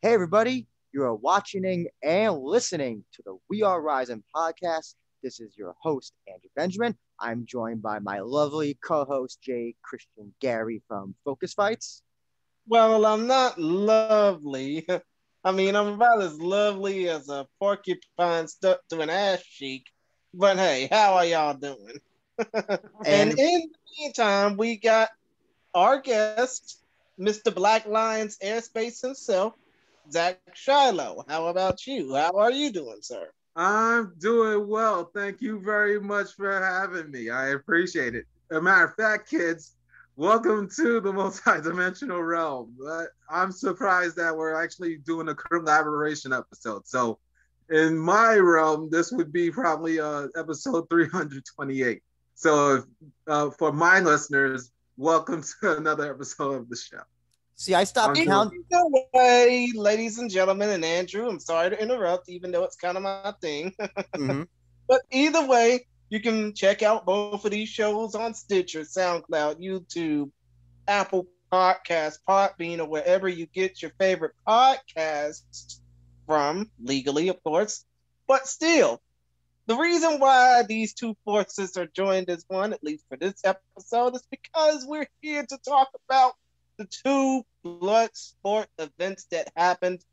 Hey, everybody, you are watching and listening to the We Are Rising podcast. This is your host, Andrew Benjamin. I'm joined by my lovely co host, Jay Christian Gary from Focus Fights. Well, I'm not lovely. I mean, I'm about as lovely as a porcupine stuck to an ass cheek. But hey, how are y'all doing? And And in the meantime, we got our guest, Mr. Black Lion's Airspace himself, Zach Shiloh. How about you? How are you doing, sir? I'm doing well. Thank you very much for having me. I appreciate it. As a matter of fact, kids, welcome to the multidimensional realm. I'm surprised that we're actually doing a collaboration episode. So, in my realm, this would be probably episode 328. So, for my listeners, welcome to another episode of the show. see, I stopped counting. Either way, ladies and gentlemen, and Andrew, I'm sorry to interrupt, even though it's kind of my thing. Mm-hmm. But either way, you can check out both of these shows on Stitcher, SoundCloud, YouTube, Apple Podcasts, Podbean, or wherever you get your favorite podcasts from, legally, of course. But still, the reason why these two forces are joined as one, at least for this episode, is because we're here to talk about the two Bloodsport events that happened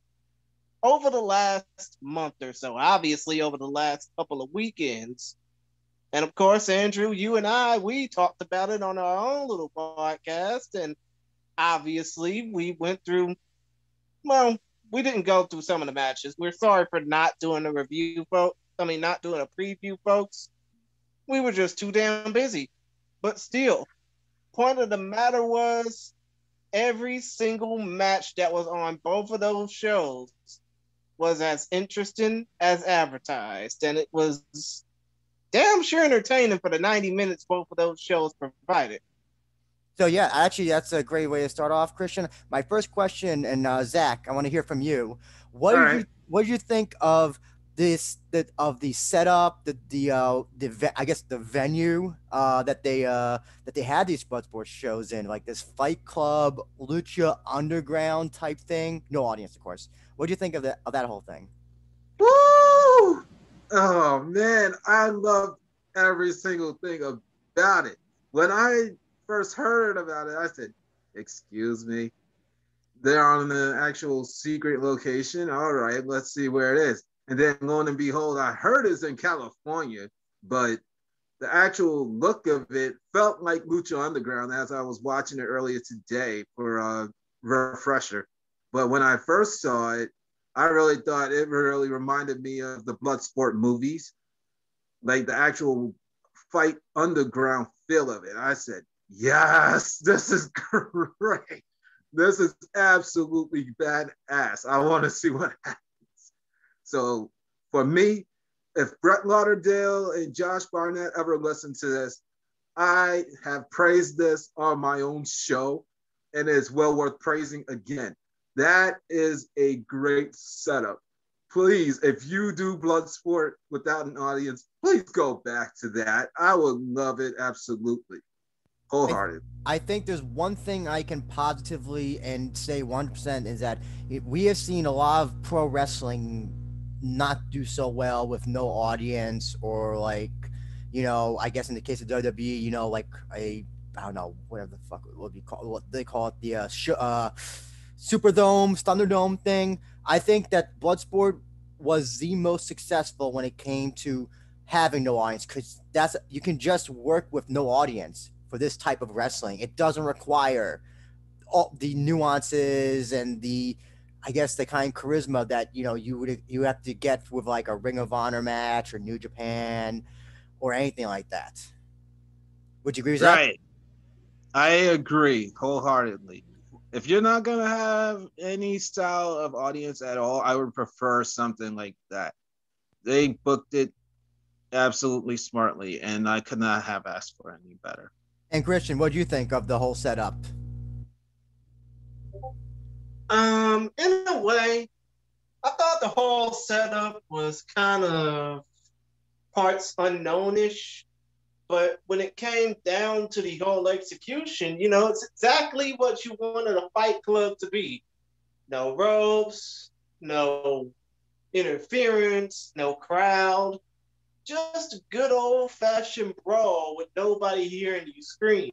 over the last month or so, obviously over the last couple of weekends. And of course, Andrew, you and I, we talked about it on our own little podcast. And obviously, we went through, well, we didn't go through some of the matches. We're sorry for not doing a review, folks. I mean, not doing a preview, folks. We were just too damn busy. But still, point of the matter was, every single match that was on both of those shows was as interesting as advertised. And it was damn sure entertaining for the 90 minutes both of those shows provided. So, yeah, actually, that's a great way to start off, Christian. My first question, and Zach, I want to hear from you. What All did right. what did you think of the setup, I guess the venue that they had these Bloodsport shows in, like this Fight Club, Lucha Underground type thing? No audience, of course. What do you think of that whole thing? Woo! Oh man, I loved every single thing about it. When I first heard about it, I said, "Excuse me, they're on the actual secret location. All right, let's see where it is." And then lo and behold, I heard it's in California, but the actual look of it felt like Lucha Underground as I was watching it earlier today for a refresher. But when I first saw it, I really thought it really reminded me of the Bloodsport movies, like the actual fight underground feel of it. I said, yes, this is great. This is absolutely badass. I want to see what happens. So for me, if Brett Lauderdale and Josh Barnett ever listen to this, I have praised this on my own show, and it's well worth praising again. That is a great setup. Please, if you do Bloodsport without an audience, please go back to that. I would love it absolutely, wholehearted. I think there's one thing I can positively and say 100% is that we have seen a lot of pro wrestling not do so well with no audience, or like, I guess in the case of WWE, like I don't know, whatever the fuck it would be called, what they call it, the Superdome, Thunderdome thing. I think that Bloodsport was the most successful when it came to having no audience, because you can just work with no audience for this type of wrestling. It doesn't require all the nuances and I guess the kind of charisma that you have to get with like a Ring of Honor match or New Japan or anything like that. Would you agree with that? Right. I agree wholeheartedly. If you're not going to have any style of audience at all, I would prefer something like that. They booked it absolutely smartly, and I could not have asked for any better. And Christian, what do you think of the whole setup? In a way, I thought the whole setup was kind of parts unknownish, but when it came down to the whole execution, it's exactly what you wanted a Fight Club to be. No ropes, no interference, no crowd. Just a good old-fashioned brawl with nobody hearing you scream.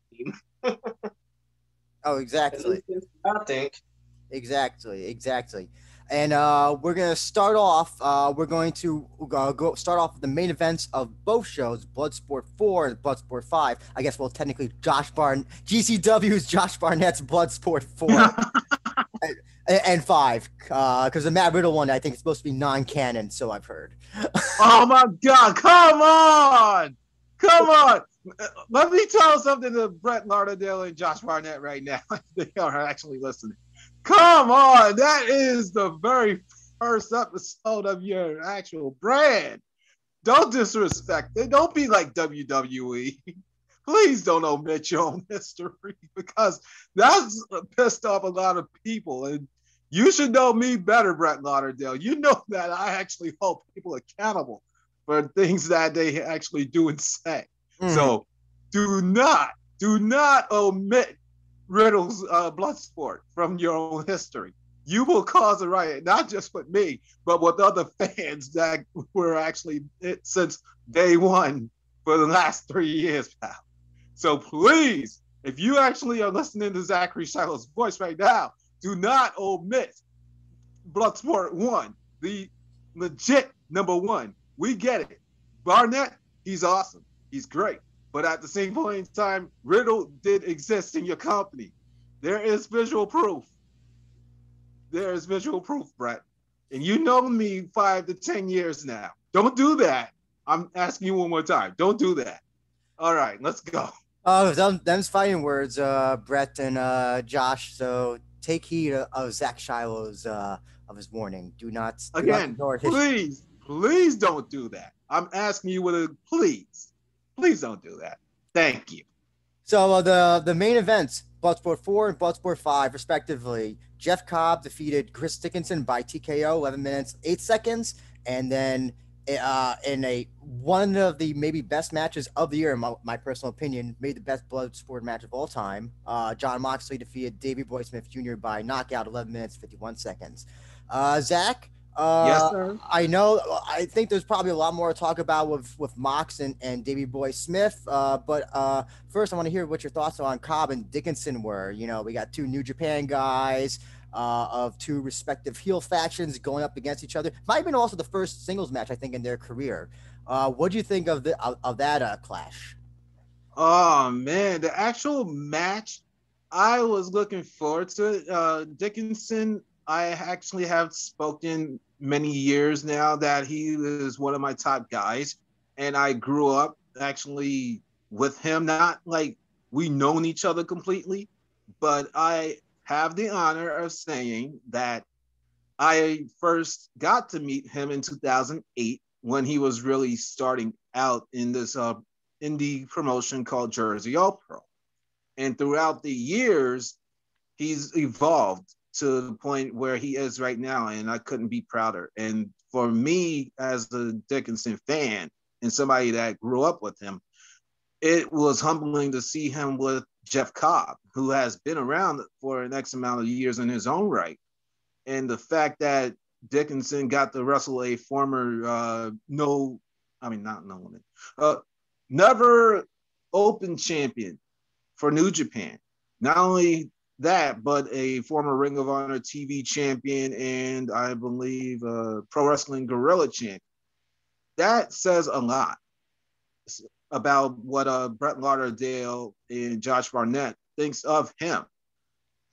Oh, At exactly. least I think. Exactly. And we're gonna start off. We're going to go start off with the main events of both shows, Bloodsport 4 and Bloodsport 5. I guess well, technically, GCW's Josh Barnett's Bloodsport 4 and 5, because the Matt Riddle one I think is supposed to be non-canon, so I've heard. Oh my God! Come on, come on. Let me tell something to Brett Lauderdale and Josh Barnett right now. They are actually listening. Come on, that is the very first episode of your actual brand. Don't disrespect it. Don't be like WWE. Please don't omit your own history because that's pissed off a lot of people. And you should know me better, Brett Lauderdale. You know that I actually hold people accountable for things that they actually do and say. Mm-hmm. So do not omit Riddle's Bloodsport from your own history. You will cause a riot, not just with me, but with other fans that were actually it since day one for the last 3 years, pal. So please, if you actually are listening to Zachary Shiloh's voice right now, do not omit Bloodsport 1, the legit number 1. We get it. Barnett, he's awesome. He's great. But at the same point in time, Riddle did exist in your company. There is visual proof. There is visual proof, Brett. And you know me 5 to 10 years now. Don't do that. I'm asking you one more time. Don't do that. All right, let's go. Oh, them's fighting words, Brett and Josh. So take heed of Zach Shiloh's of his warning. Do not ignore his. Please don't do that. I'm asking you with a please. Please don't do that. Thank you. So the main events, Bloodsport 4 and Bloodsport 5, respectively. Jeff Cobb defeated Chris Dickinson by TKO, 11 minutes, 8 seconds. And then in one of the maybe best matches of the year, in my personal opinion, made the best Bloodsport match of all time. John Moxley defeated Davey Boy Smith Jr. by knockout, 11 minutes, 51 seconds. Zach? Yes, sir. I think there's probably a lot more to talk about with Mox and Davey Boy Smith. But first, I want to hear what your thoughts on Cobb and Dickinson were. You know, we got 2 New Japan guys of 2 respective heel factions going up against each other. Might have been also the first singles match, I think, in their career. What do you think of that clash? Oh, man. The actual match, I was looking forward to it. Dickinson, I actually have spoken many years now that he is one of my top guys. And I grew up actually with him, not like we known each other completely, but I have the honor of saying that I first got to meet him in 2008 when he was really starting out in this indie promotion called Jersey All Pro. And throughout the years, he's evolved to the point where he is right now, and I couldn't be prouder. And for me, as a Dickinson fan and somebody that grew up with him, it was humbling to see him with Jeff Cobb, who has been around for an X amount of years in his own right. And the fact that Dickinson got to wrestle a former never open champion for New Japan. Not only that, but a former Ring of Honor TV champion and I believe Pro Wrestling Guerrilla champion. That says a lot about what Brett Lauderdale and Josh Barnett thinks of him.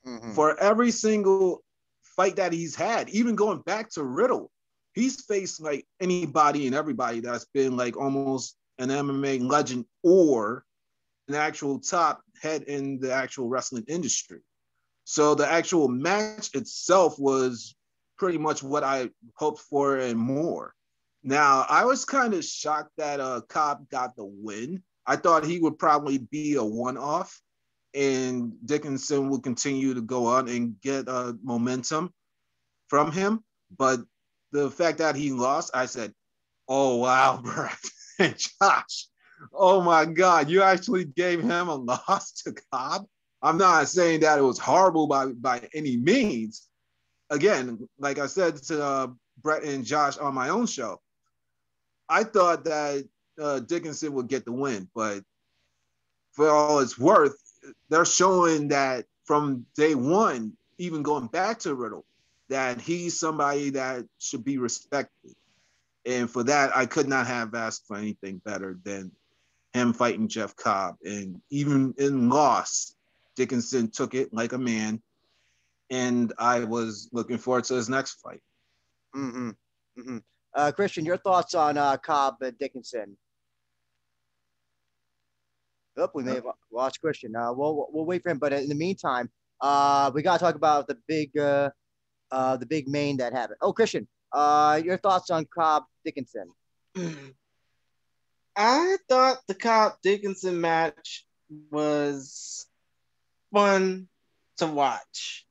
Mm-hmm. For every single fight that he's had, even going back to Riddle, he's faced like anybody and everybody that's been like almost an MMA legend or an actual top head in the actual wrestling industry. So the actual match itself was pretty much what I hoped for and more. Now, I was kind of shocked that Cobb got the win. I thought he would probably be a one-off and Dickinson would continue to go on and get momentum from him. But the fact that he lost, I said, oh, wow, Brett and Josh. Oh, my God, you actually gave him a loss to Cobb? I'm not saying that it was horrible by any means, again, like I said to Brett and Josh on my own show, I thought that Dickinson would get the win, but for all it's worth, they're showing that from day one, even going back to Riddle, that he's somebody that should be respected. And for that, I could not have asked for anything better than him fighting Jeff Cobb. And even in loss, Dickinson took it like a man. And I was looking forward to his next fight. Mm-hmm. Mm-hmm. Christian, your thoughts on Cobb and Dickinson? Oh, we may have lost Christian. We'll wait for him. But in the meantime, we gotta talk about the big main that happened. Oh, Christian, your thoughts on Cobb Dickinson? I thought the Cobb Dickinson match was fun to watch.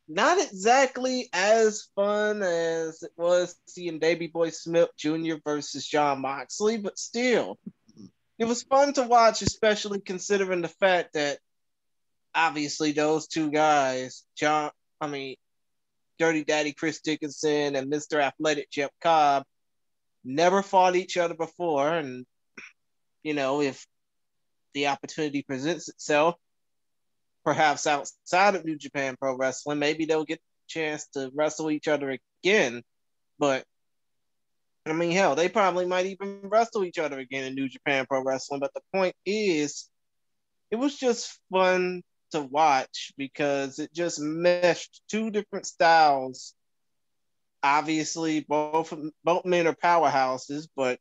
Not exactly as fun as it was seeing Davey Boy Smith Jr. versus Jon Moxley, but still, it was fun to watch, especially considering the fact that obviously those two guys, Dirty Daddy Chris Dickinson and Mr. Athletic Jeff Cobb, never fought each other before. And, if the opportunity presents itself, perhaps outside of New Japan Pro Wrestling, maybe they'll get a chance to wrestle each other again. But, hell, they probably might even wrestle each other again in New Japan Pro Wrestling. But the point is, it was just fun to watch because it just meshed two different styles. Obviously, both men are powerhouses, but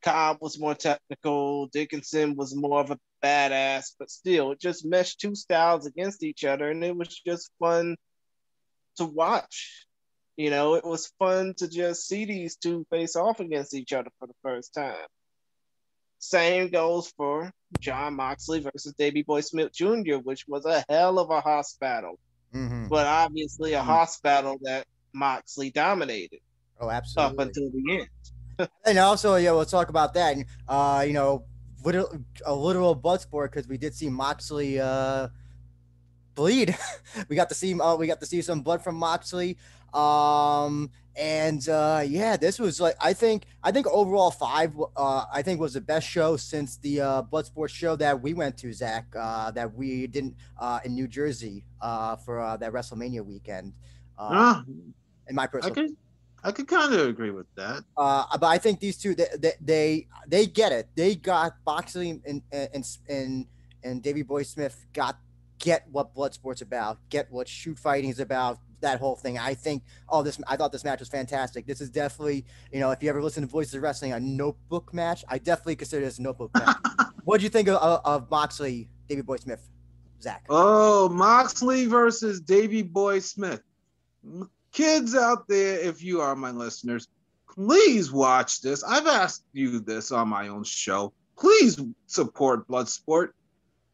Cobb was more technical, Dickinson was more of a badass, but still, it just meshed two styles against each other, and it was just fun to watch. It was fun to just see these two face off against each other for the first time. Same goes for Jon Moxley versus Davey Boy Smith Jr., which was a hell of a hoss battle. Mm-hmm. But obviously a hoss battle that Moxley dominated. Oh, absolutely. Up until the end. And also, we'll talk about that. And, a literal blood sport because we did see Moxley bleed. we got to see some blood from Moxley. This was like I think overall 5 I think was the best show since the Bloodsport show that we went to, Zach, that we didn't in New Jersey for that WrestleMania weekend. In my personal I could kind of agree with that. But I think these two they get it. They got Moxley and Davey Boy Smith get what Bloodsport's about, get what shoot fighting is about, that whole thing. I thought this match was fantastic. This is definitely, if you ever listen to Voices of Wrestling, a notebook match. I definitely consider this a notebook match. What do you think of Moxley, Davey Boy Smith, Zach? Oh, Moxley versus Davey Boy Smith. Kids out there, if you are my listeners, please watch this. I've asked you this on my own show. Please support Bloodsport.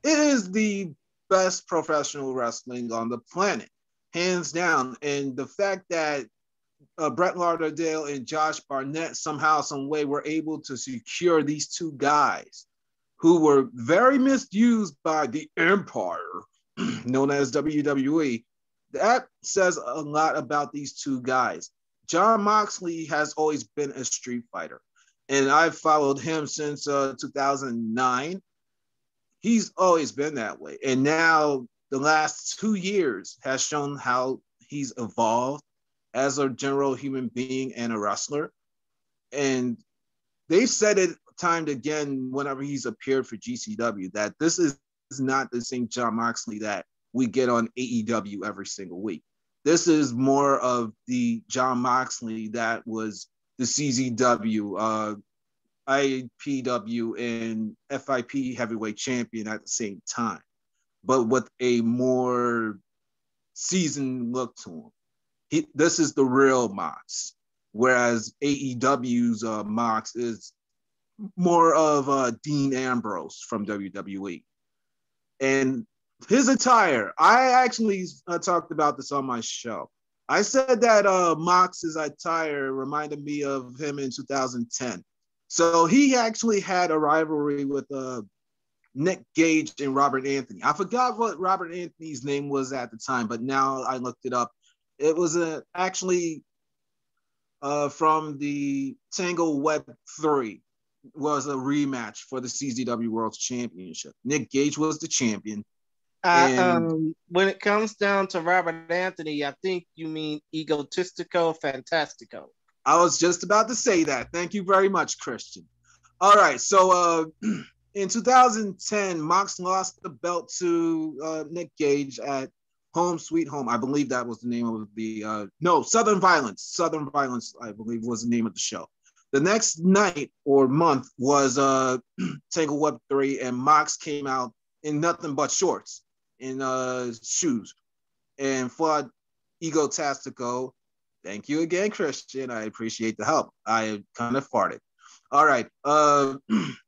It is the best professional wrestling on the planet, hands down. And the fact that Brett Lauderdale and Josh Barnett somehow, some way were able to secure these two guys who were very misused by the Empire, known as WWE, that says a lot about these two guys. Jon Moxley has always been a street fighter, and I've followed him since 2009. He's always been that way. And now the last 2 years has shown how he's evolved as a general human being and a wrestler. And they've said it time and again whenever he's appeared for GCW that this is not the same Jon Moxley that we get on AEW every single week. This is more of the Jon Moxley that was the CZW, IPW, and FIP heavyweight champion at the same time, but with a more seasoned look to him. This is the real Mox, whereas AEW's Mox is more of Dean Ambrose from WWE. And his attire, I actually talked about this on my show. I said that Mox's attire reminded me of him in 2010. So he actually had a rivalry with Nick Gage and Robert Anthony. I forgot what Robert Anthony's name was at the time, but now I looked it up. It was actually from the Tangle Web 3 was a rematch for the CZW World Championship. Nick Gage was the champion. And when it comes down to Robert Anthony, I think you mean Egotistico Fantastico. I was just about to say that. Thank you very much, Christian. All right, so in 2010, Mox lost the belt to Nick Gage at Home Sweet Home. I believe that was the name of the Southern Violence. Southern Violence, I believe, was the name of the show. The next night or month was Tangle Web 3, and Mox came out in nothing but shorts, in shoes, and fought Egotastico. Thank you again, Christian. I appreciate the help. I kind of farted. All right.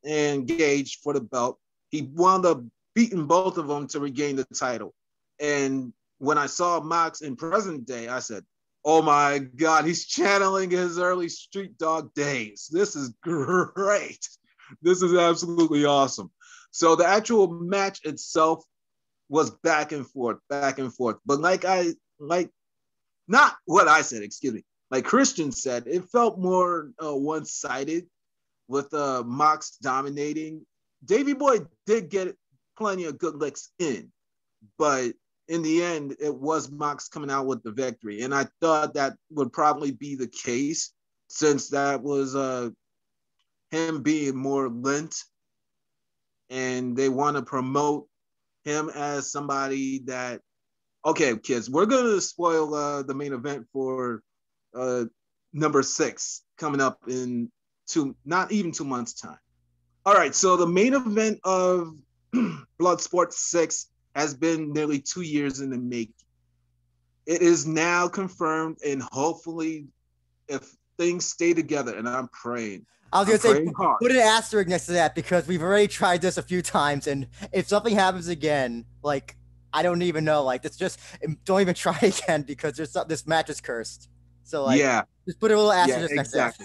And Gage for the belt. He wound up beating both of them to regain the title. And when I saw Mox in present day, I said, oh my God, he's channeling his early street dog days. This is great. This is absolutely awesome. So the actual match itself was back and forth. But not what I said, excuse me. Like Christian said, it felt more one-sided with Mox dominating. Davey Boy did get plenty of good licks in, but in the end, it was Mox coming out with the victory. And I thought that would probably be the case, since that was him being more lent, and they want to promote him as somebody that, okay, kids, we're going to spoil the main event for number 6 coming up in not even 2 months' time. All right, so the main event of Bloodsport 6 has been nearly 2 years in the making. It is now confirmed, and hopefully, if things stay together, and I'm praying. I was going to say, put an asterisk next to that, because we've already tried this a few times, and if something happens again, like, I don't even know, like, it's just, don't even try again, because this match is cursed. So, like, yeah, just put a little asterisk next to that.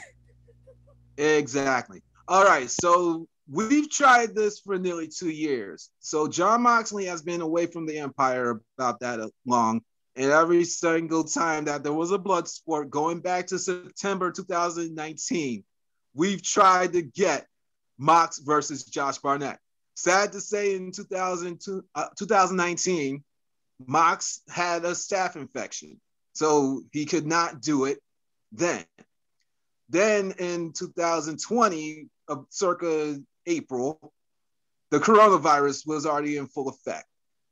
Exactly. All right, so we've tried this for nearly 2 years. So Jon Moxley has been away from the Empire about that long. And every single time that there was a Bloodsport, going back to September 2019, we've tried to get Mox versus Josh Barnett. Sad to say, in 2019, Mox had a staph infection, so he could not do it then. Then in 2020, circa April, the coronavirus was already in full effect.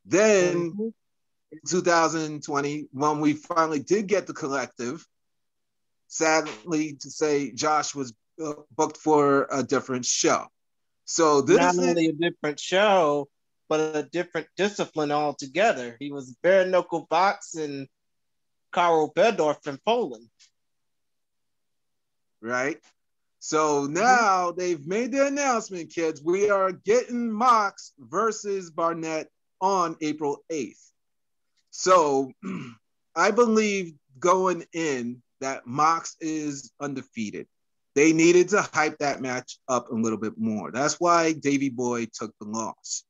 Then in 2020, when we finally did get the collective, sadly to say, Josh was booked for a different show. So this not only a different show, but a different discipline altogether. He was bare knuckle boxing Karl Bedorf in Poland. Right? So now they've made the announcement, kids. We are getting Mox versus Barnett on April 8th. So I believe going in that Mox is undefeated. They needed to hype that match up a little bit more. That's why Davey Boy took the loss.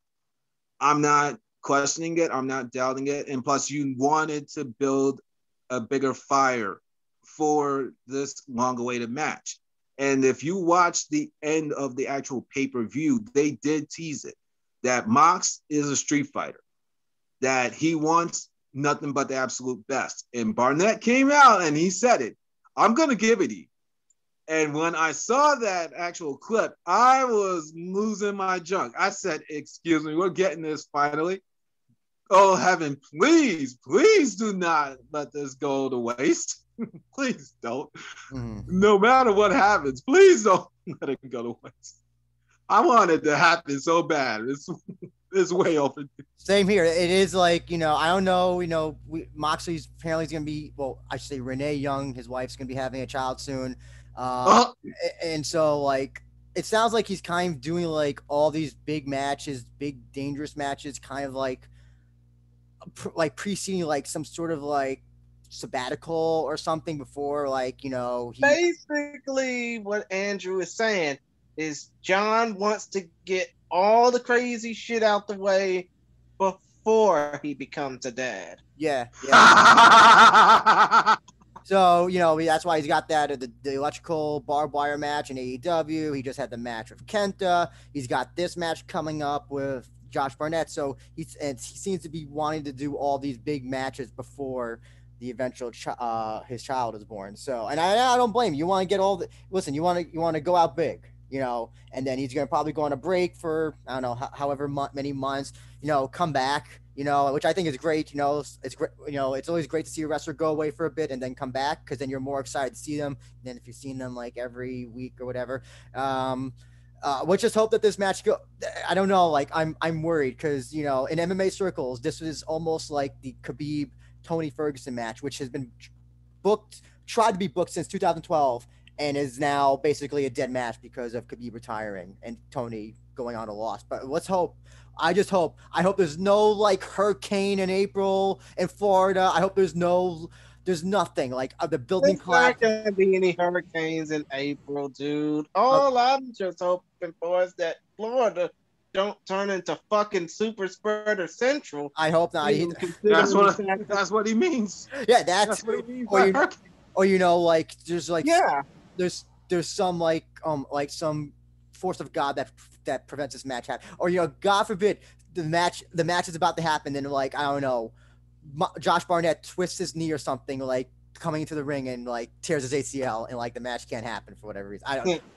I'm not questioning it. I'm not doubting it. And plus, you wanted to build a bigger fire for this long-awaited match. And if you watch the end of the actual pay-per-view, they did tease it, that Mox is a street fighter, that he wants nothing but the absolute best. And Barnett came out and he said it, I'm going to give it to you. And when I saw that actual clip, I was losing my junk. I said, excuse me, we're getting this finally. Oh, heaven, please do not let this go to waste. Please don't. No matter what happens, please don't let it go to waste. I want it to happen so bad. It's way overdue. Same here. It is like, I don't know, Moxley's apparently is going to be, well, I should say Renee Young, his wife's going to be having a child soon. And so, like, it sounds like he's kind of doing, like, all these big matches, big dangerous matches, kind of like preceding, like, some sort of, like, sabbatical or something before, like, basically what Andrew is saying is John wants to get all the crazy shit out the way before he becomes a dad. Yeah. So, that's why he's got that the electrical barbed wire match in AEW. He just had the match with Kenta. He's got this match coming up with Josh Barnett. So he seems to be wanting to do all these big matches before the eventual his child is born. So, and I don't blame you. You want to get all the listen. You want to go out big, and then he's gonna probably go on a break for I don't know however many months. Come back. Which I think is great. It's great. It's always great to see a wrestler go away for a bit and then come back because then you're more excited to see them than if you've seen them like every week or whatever. We'll just hope that this match go. I don't know. Like I'm worried because in MMA circles, this was almost like the Khabib Tony Ferguson match, which has been tried to be booked since 2012, and is now basically a dead match because of Khabib retiring and Tony going on a loss. But let's hope. I hope there's no like hurricane in April in Florida. I hope there's nothing like the building collapse. There's not gonna be any hurricanes in April, dude. All I'm just hoping for is that Florida don't turn into fucking super spreader central. I hope not. That's what he means. Yeah, that's what he means. Or like there's like there's some like some force of God that prevents this match happening. Or God forbid the match is about to happen and like I don't know, Josh Barnett twists his knee or something like coming into the ring and like tears his ACL and like the match can't happen for whatever reason.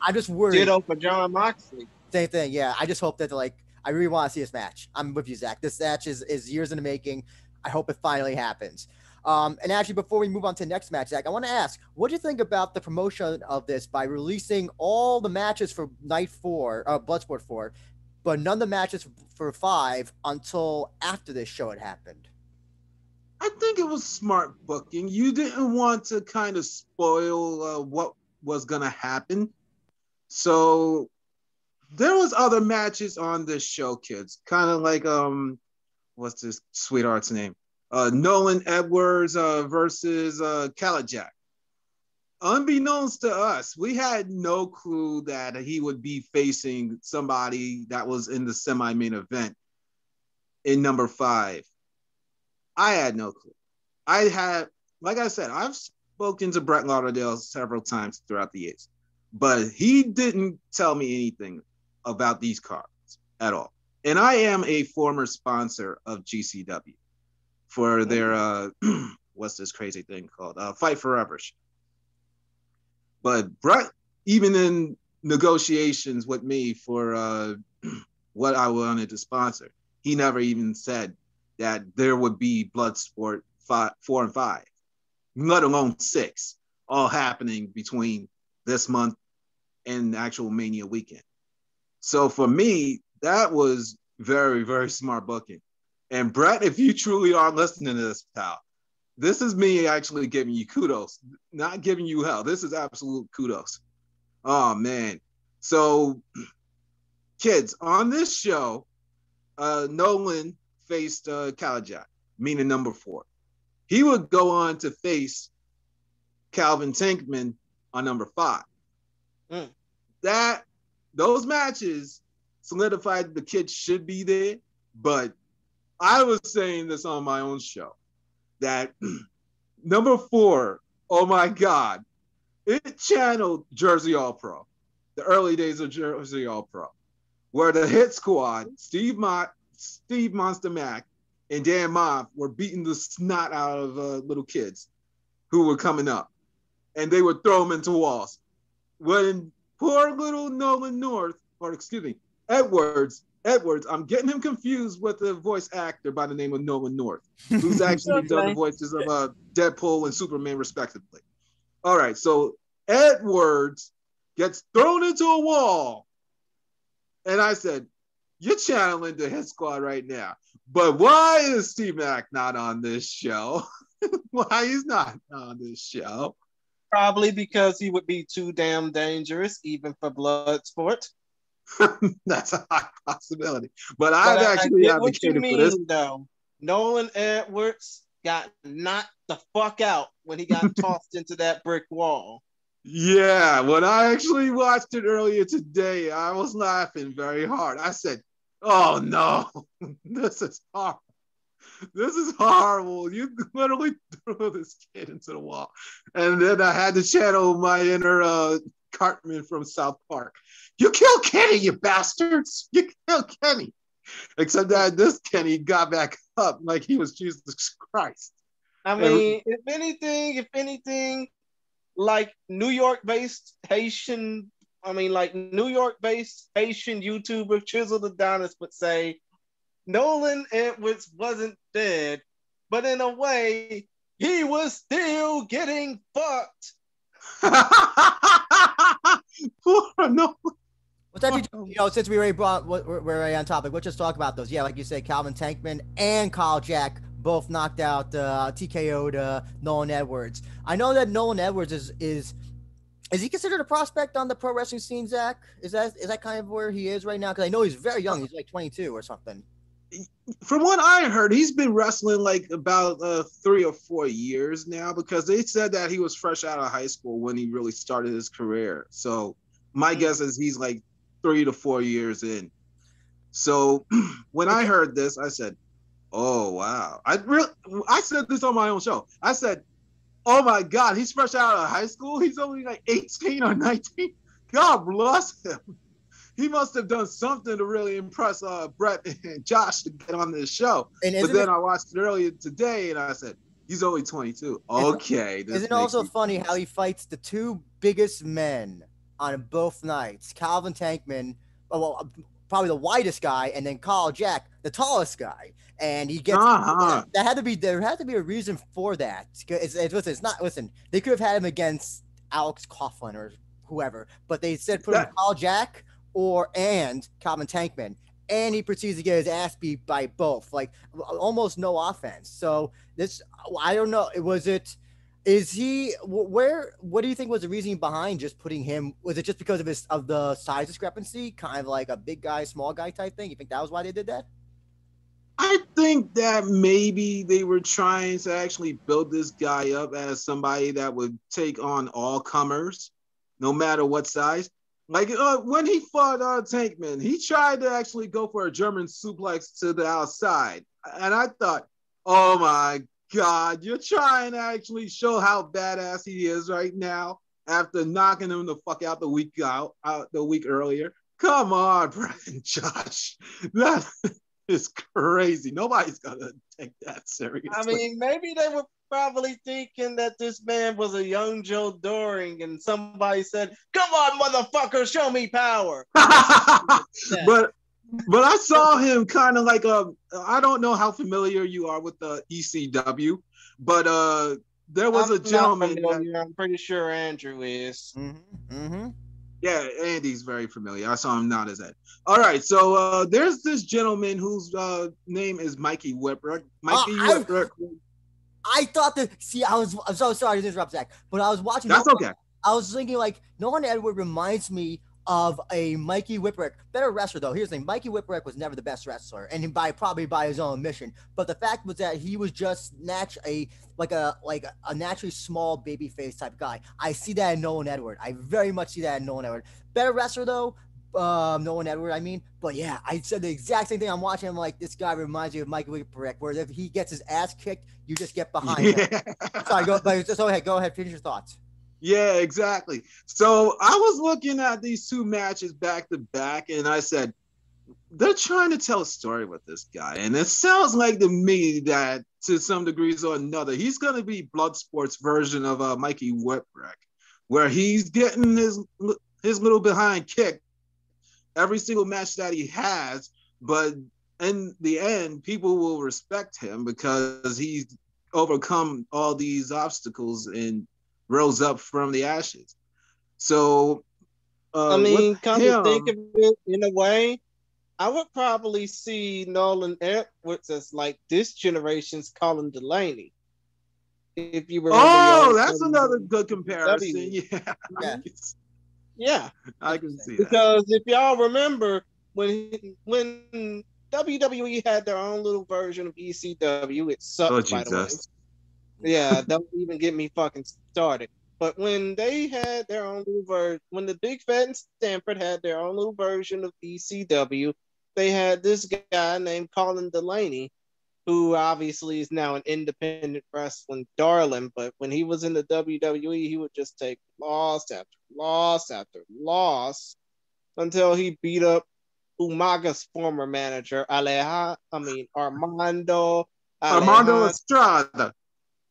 I'm just worried. Ditto for John Moxley. Same thing. Yeah, I just hope that like I really want to see this match. I'm with you, Zach. This match is years in the making. I hope it finally happens. And actually, before we move on to the next match, Zach, I want to ask, what do you think about the promotion of this by releasing all the matches for Night 4, Bloodsport 4, but none of the matches for 5 until after this show had happened? I think it was smart booking. You didn't want to kind of spoil what was going to happen. So there was other matches on this show, kids. Kind of like, what's this sweetheart's name? Nolan Edwards versus Kalajak. Unbeknownst to us, we had no clue that he would be facing somebody that was in the semi-main event in number 5. I had no clue. Like I said, I've spoken to Brett Lauderdale several times throughout the years, but he didn't tell me anything about these cards at all. And I am a former sponsor of GCW. For their what's this crazy thing called? Fight Forever. But Brett, even in negotiations with me for what I wanted to sponsor, he never even said that there would be Bloodsport 4 and 5, let alone 6, all happening between this month and the actual Mania weekend. So for me, that was very, very smart booking. And Brett, if you truly are listening to this, pal, this is me actually giving you kudos, not giving you hell. This is absolute kudos. Oh, man. So, kids, on this show, Nolan faced Kalajak, meaning number 4. He would go on to face Calvin Tankman on number 5. Those matches solidified the kids should be there, but I was saying this on my own show that number 4, oh my God, it channeled Jersey All Pro, the early days of Jersey All Pro, where the Hit Squad, Steve Monster Mac, and Dan Moff were beating the snot out of little kids who were coming up, and they would throw them into walls. When poor little Edwards, I'm getting him confused with the voice actor by the name of Nolan North, who's actually done the voices of Deadpool and Superman, respectively. All right, so Edwards gets thrown into a wall. And I said, you're channeling the Hit Squad right now. But why is Steve Mack not on this show? Why he's not on this show? Probably because he would be too damn dangerous, even for Bloodsport. That's a high possibility. But I've actually advocated for this. Though. Nolan Edwards got knocked the fuck out when he got tossed into that brick wall. Yeah, when I actually watched it earlier today, I was laughing very hard. I said, "Oh no, this is horrible. This is horrible. You literally threw this kid into the wall." And then I had to channel my inner Cartman from South Park. You killed Kenny, you bastards! You killed Kenny. Except that this Kenny got back up like he was Jesus Christ. I mean, if anything, like New York-based Haitian, like New York-based Haitian YouTuber Chisel Adonis would say, Nolan Edwards wasn't dead, but in a way, he was still getting fucked. Poor Nolan. What's that? You know, since we already we're already on topic, let's just talk about those. Yeah, like you said, Calvin Tankman and Kyle Jack both knocked out TKO'd Nolan Edwards. I know that Nolan Edwards is he considered a prospect on the pro wrestling scene, Zach? Is that kind of where he is right now? Because I know he's very young. He's like 22 or something. From what I heard, he's been wrestling like about 3 or 4 years now, because they said that he was fresh out of high school when he really started his career. So my guess is he's like 3 to 4 years in. So when I heard this, I said, "Oh wow!" I said this on my own show. I said, "Oh my God, he's fresh out of high school. He's only like 18 or 19. God bless him. He must have done something to really impress Brett and Josh to get on this show." But then I watched it earlier today, and I said, "He's only 22. Okay." Isn't it also funny how he fights the two biggest men on both nights? Calvin Tankman, well, probably the widest guy, and then Kyle Jack, the tallest guy. And he gets there had to be a reason for that. It's not. Listen, they could have had him against Alex Coughlin or whoever, but they said put him Kyle Jack and Calvin Tankman, and he proceeds to get his ass beat by both, like almost no offense. So this, I don't know. What do you think was the reasoning behind just putting him? Was it just because of the size discrepancy, kind of like a big guy, small guy type thing? You think that was why they did that? I think that maybe they were trying to actually build this guy up as somebody that would take on all comers, no matter what size. Like when he fought Tankman, he tried to actually go for a German suplex to the outside. And I thought, oh my God, you're trying to actually show how badass he is right now after knocking him the fuck out the week earlier. Come on, Brett and Josh. That is crazy. Nobody's gonna take that seriously. I mean, maybe they were probably thinking that this man was a young Joe Doring, and somebody said, "Come on, motherfucker, show me power." But I saw him kind of like I don't know how familiar you are with the ECW, but there was a gentleman. I'm pretty sure Andrew is. Mm-hmm. Mm-hmm. Yeah, Andy's very familiar. I saw him nod his head. All right, so there's this gentleman whose name is Mikey Whipwreck. Whipwreck. I thought that. See, I'm so sorry to interrupt, Zach, but I was watching. That's okay. I was thinking like Nolan Edward reminds me of a Mikey Whipwreck. Better wrestler though. Here's the thing: Mikey Whipwreck was never the best wrestler, and probably by his own admission. But the fact was that he was just a naturally small baby face type guy. I see that in Nolan Edward. I very much see that in Nolan Edward. Better wrestler though. Nolan Edward, I mean. But yeah, I said the exact same thing. I'm watching him like this guy reminds me of Mikey Whipwreck, where if he gets his ass kicked, you just get behind him. Sorry, go ahead, finish your thoughts. Yeah, exactly. So I was looking at these two matches back to back, and I said, they're trying to tell a story with this guy. And it sounds like to me that to some degrees or another, he's going to be Bloodsport's version of Mikey Whipwreck, where he's getting his little behind kick every single match that he has. But in the end, people will respect him because he's overcome all these obstacles and rose up from the ashes. So, come to think of it in a way, I would probably see Nolan Edwards as like this generation's Colin Delaney. If you remember, that's another good comparison. Yeah, I can see that. Because if y'all remember when WWE had their own little version of ECW, it sucked, by the way. Yeah, don't even get me fucking started. But when they had their own little version, when the Big Fat and Stanford had their own little version of ECW, they had this guy named Colin Delaney, who obviously is now an independent wrestling darling. But when he was in the WWE, he would just take loss after loss after loss until he beat up Umaga's former manager, Armando Armando Alejandro. Estrada.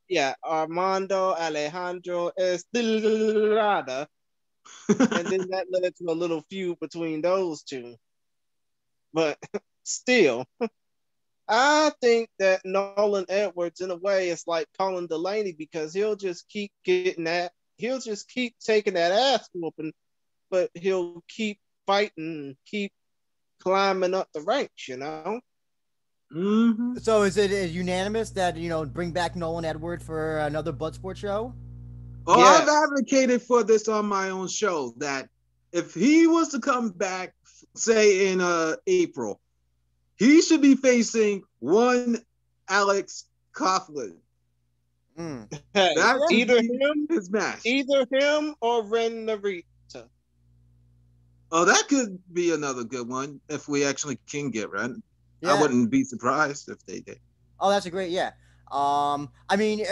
Yeah, Armando Alejandro Estrada. And then that led to a little feud between those two. But still, I think that Nolan Edwards, in a way, is like Colin Delaney because he'll just keep taking that ass whooping, but he'll keep fighting, keep climbing up the ranks, Mm-hmm. So is it unanimous that bring back Nolan Edwards for another Bloodsport show? Oh, Yes. I've advocated for this on my own show that if he was to come back, say in April, he should be facing one Alex Coughlin. Hey, That should either be him, his match. either him or Ren Narita. Oh, that could be another good one if we actually can get Ren. Yeah. I wouldn't be surprised if they did. Oh, that's a great, yeah. I mean,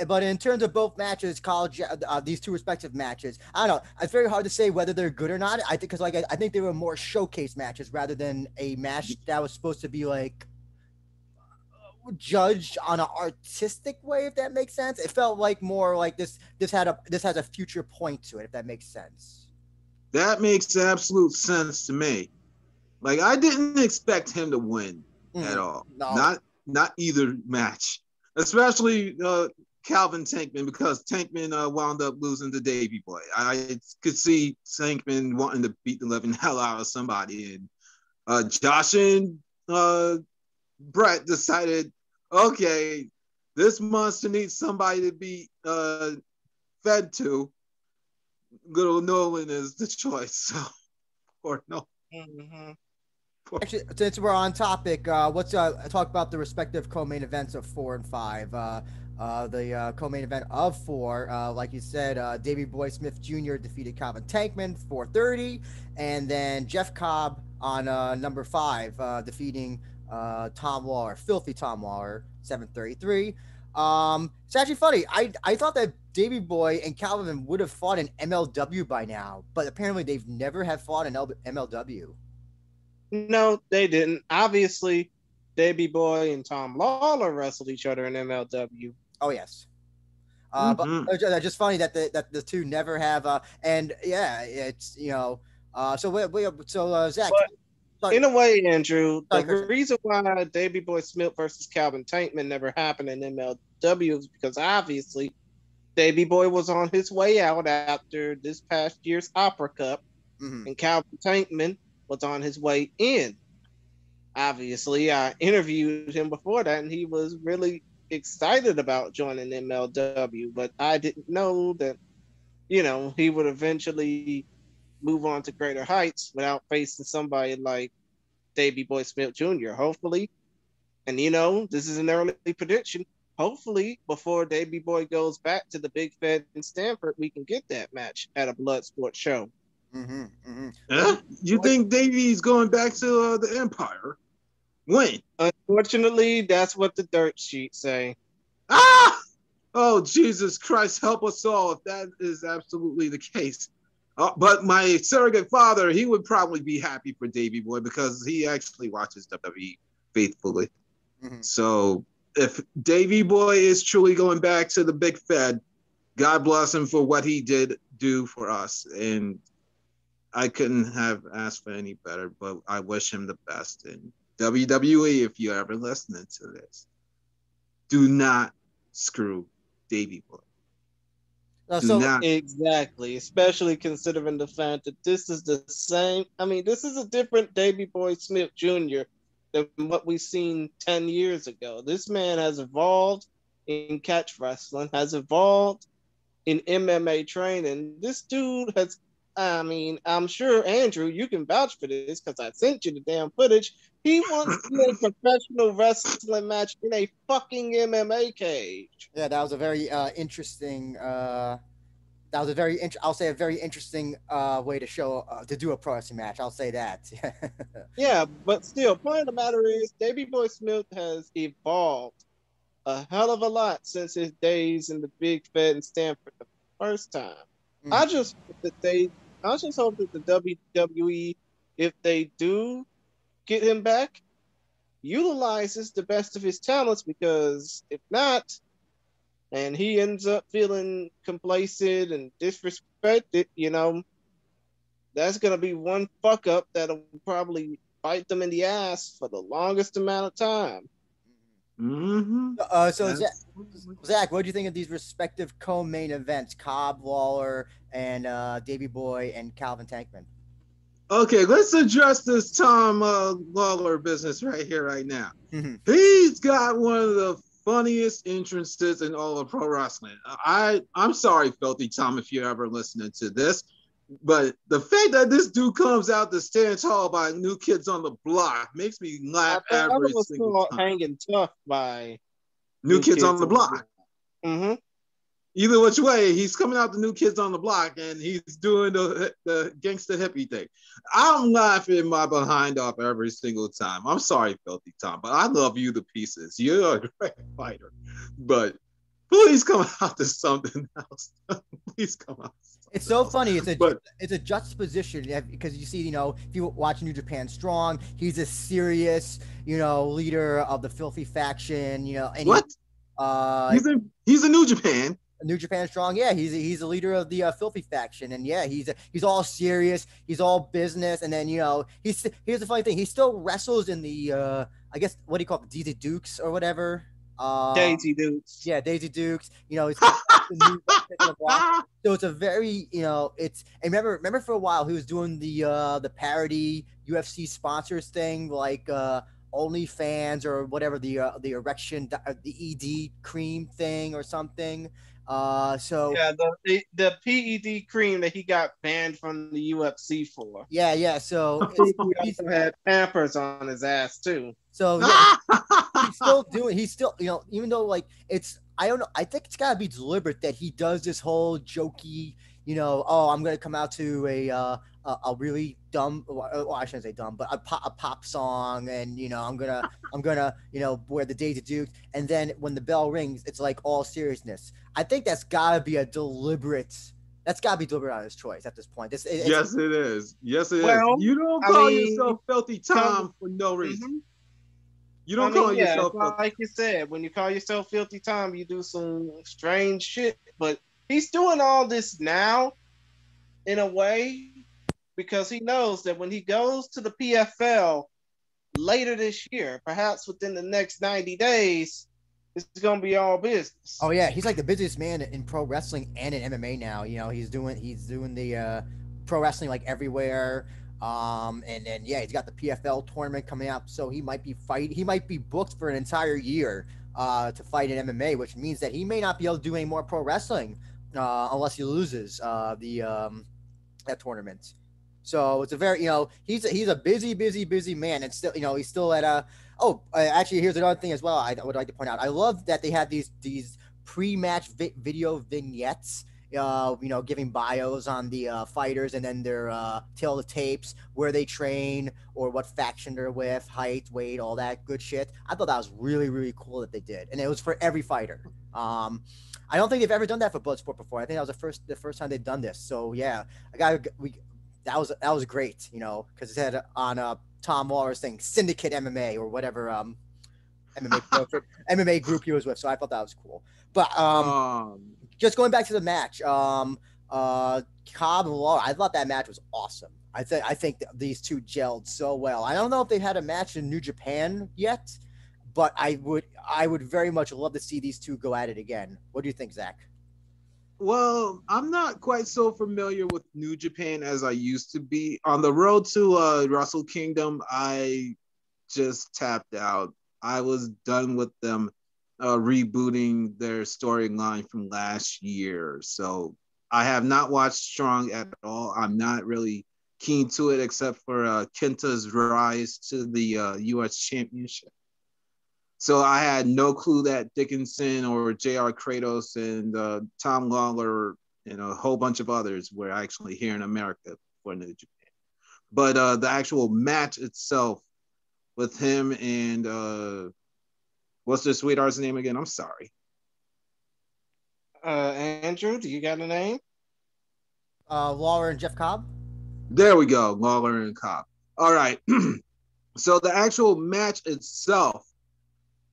but in terms of both matches, college, these two respective matches, I don't know. It's very hard to say whether they're good or not. I think because I think they were more showcase matches rather than a match that was supposed to be like judged on an artistic way, if that makes sense. It felt like more like this has a future point to it, if that makes sense. That makes absolute sense to me. Like I didn't expect him to win at all. No. Not either match, especially Calvin Tankman because Tankman wound up losing to Davey Boy. I could see Tankman wanting to beat the living hell out of somebody, and Josh and Brett decided, okay, this monster needs somebody to be fed to. Little Nolan is the choice, so or no. Mm-hmm. Actually, since we're on topic, let's talk about the respective co-main events of 4 and 5. The co-main event of 4, like you said, Davey Boy Smith Jr. defeated Calvin Tankman 4:30, and then Jeff Cobb on number 5 defeating Tom Waller, Filthy Tom Waller 7:33. It's actually funny. I thought that Davey Boy and Calvin would have fought in MLW by now, but apparently they've never have fought in MLW. No, they didn't. Obviously, Davey Boy and Tom Lawler wrestled each other in MLW. Oh yes. But it's just funny that the two never have. And yeah, it's Zach. But in a way, Andrew, the reason why Davey Boy Smith versus Calvin Tankman never happened in MLW is because obviously Davey Boy was on his way out after this past year's Opera Cup, and Calvin Tankman was on his way in. Obviously, I interviewed him before that, and he was really excited about joining MLW, but I didn't know that, he would eventually move on to greater heights without facing somebody like Davey Boy Smith Jr. Hopefully, and this is an early prediction. Hopefully, before Davey Boy goes back to the Big Fed in Stanford, we can get that match at a Bloodsport show. You think Davey's going back to the Empire? When? Unfortunately, that's what the dirt sheets say. Ah! Oh, Jesus Christ, help us all if that is absolutely the case. But my surrogate father, he would probably be happy for Davey Boy because he actually watches WWE faithfully. So if Davey Boy is truly going back to the Big Fed, God bless him for what he did do for us. And I couldn't have asked for any better, but I wish him the best. And WWE, if you're ever listening to this, do not screw Davey Boy. Exactly, especially considering the fact that this is the same. I mean, this is a different Davey Boy Smith Jr. than what we've seen 10 years ago. This man has evolved in catch wrestling, has evolved in MMA training. This dude has, I'm sure, Andrew, you can vouch for this because I sent you the damn footage. He wants to be a professional wrestling match in a fucking MMA cage. Yeah, that was a very interesting That was a very I'll say a very interesting way to show to do a pro wrestling match. I'll say that. Yeah, but still, point of the matter is, Davey Boy Smith has evolved a hell of a lot since his days in the Big Fed in Stanford the first time. I Mhm. just hope that they, I just hope that the WWE, if they do get him back, utilizes the best of his talents, because if not, and he ends up feeling complacent and disrespected, that's gonna be one fuck up that'll probably bite them in the ass for the longest amount of time. Mm-hmm. So Absolutely. Zach, what do you think of these respective co-main events? Cobb, Lawler, and Davey Boy and Calvin Tankman. Okay, let's address this Tom Lawler business right here, right now. Mhm. He's got one of the funniest entrances in all of pro wrestling. I'm sorry, Filthy Tom, if you're ever listening to this, but the fact that this dude comes out to stand tall by New Kids on the Block makes me I laugh thought it every was single called time. Hanging Tough by New New Kids on Kids the on the Block. Block. Mm-hmm. Either which way, he's coming out the New Kids on the Block and he's doing the gangsta hippie thing. I'm laughing my behind off every single time. I'm sorry, Filthy Tom, but I love you to pieces. You're a great fighter. But please come out to something else. Please come out to It's something so else. funny. But It's a juxtaposition because you see, if you watch New Japan Strong, he's a serious, leader of the filthy faction, and he, what? He's in New Japan. New Japan Strong, yeah, he's a leader of the filthy faction, and yeah, he's all serious, he's all business, and then here's the funny thing, he still wrestles in the I guess what do you call it, Daisy Dukes or whatever, Daisy Dukes. yeah, Daisy Dukes, he's kind of the new on the block. So it's a very, it's and remember for a while he was doing the parody UFC sponsors thing like OnlyFans or whatever the erection the ED cream thing or something. So Yeah, the PED cream that he got banned from the UFC for. yeah. So I think he he's also had Pampers on his ass too. so yeah, he's still doing. He's still even though like it's I don't know. I think it's gotta be deliberate that he does this whole jokey. Oh, I'm gonna come out to a really dumb. Well, I shouldn't say dumb, but a pop song, and I'm gonna wear the Daisy Duke, and then when the bell rings, it's like all seriousness. I think that's gotta be a deliberate. That's gotta be deliberate on his choice at this point. Yes, it is. Yes, it is. Well, You don't I call mean, yourself Filthy come. Tom for no reason. Mm-hmm. You I don't mean, call yeah, it's yourself Filthy. like you said, when you call yourself Filthy Tom, you do some strange shit. But he's doing all this now in a way because he knows that when he goes to the PFL later this year, perhaps within the next 90 days, it's going to be all business. Oh yeah, he's like the busiest man in pro wrestling and in MMA now. He's doing the pro wrestling like everywhere. And then yeah, he's got the PFL tournament coming up, so he might be booked for an entire year to fight in MMA, which means that he may not be able to do any more pro wrestling unless he loses the that tournament. So it's a very he's a busy man, and still he's still at a actually here's another thing as well I would like to point out. I love that they had these pre-match video vignettes. Giving bios on the fighters and then their tail the tapes, where they train or what faction they're with, height, weight, all that good shit. I thought that was really, really cool that they did, and it was for every fighter. I don't think they've ever done that for Bloodsport before. I think that was the first time they've done this. So yeah, that was great, because it said on Tom Waller's thing, Syndicate MMA or whatever MMA group he was with. So I thought that was cool. But just going back to the match, Cobb and Laura, I thought that match was awesome. I think these two gelled so well. I don't know if they've had a match in New Japan yet, but I would very much love to see these two go at it again. What do you think, Zach? Well, I'm not quite so familiar with New Japan as I used to be. On the road to Wrestle Kingdom, I just tapped out. I was done with them rebooting their storyline from last year. So I have not watched Strong at all. I'm not really keen to it except for Kenta's rise to the U.S. Championship. So I had no clue that Dickinson or J.R. Kratos and Tom Lawler and a whole bunch of others were actually here in America for New Japan. But the actual match itself with him and what's the sweetheart's name again? I'm sorry. Andrew, do you got a name? Lawler and Jeff Cobb. There we go, Lawler and Cobb. All right. So the actual match itself,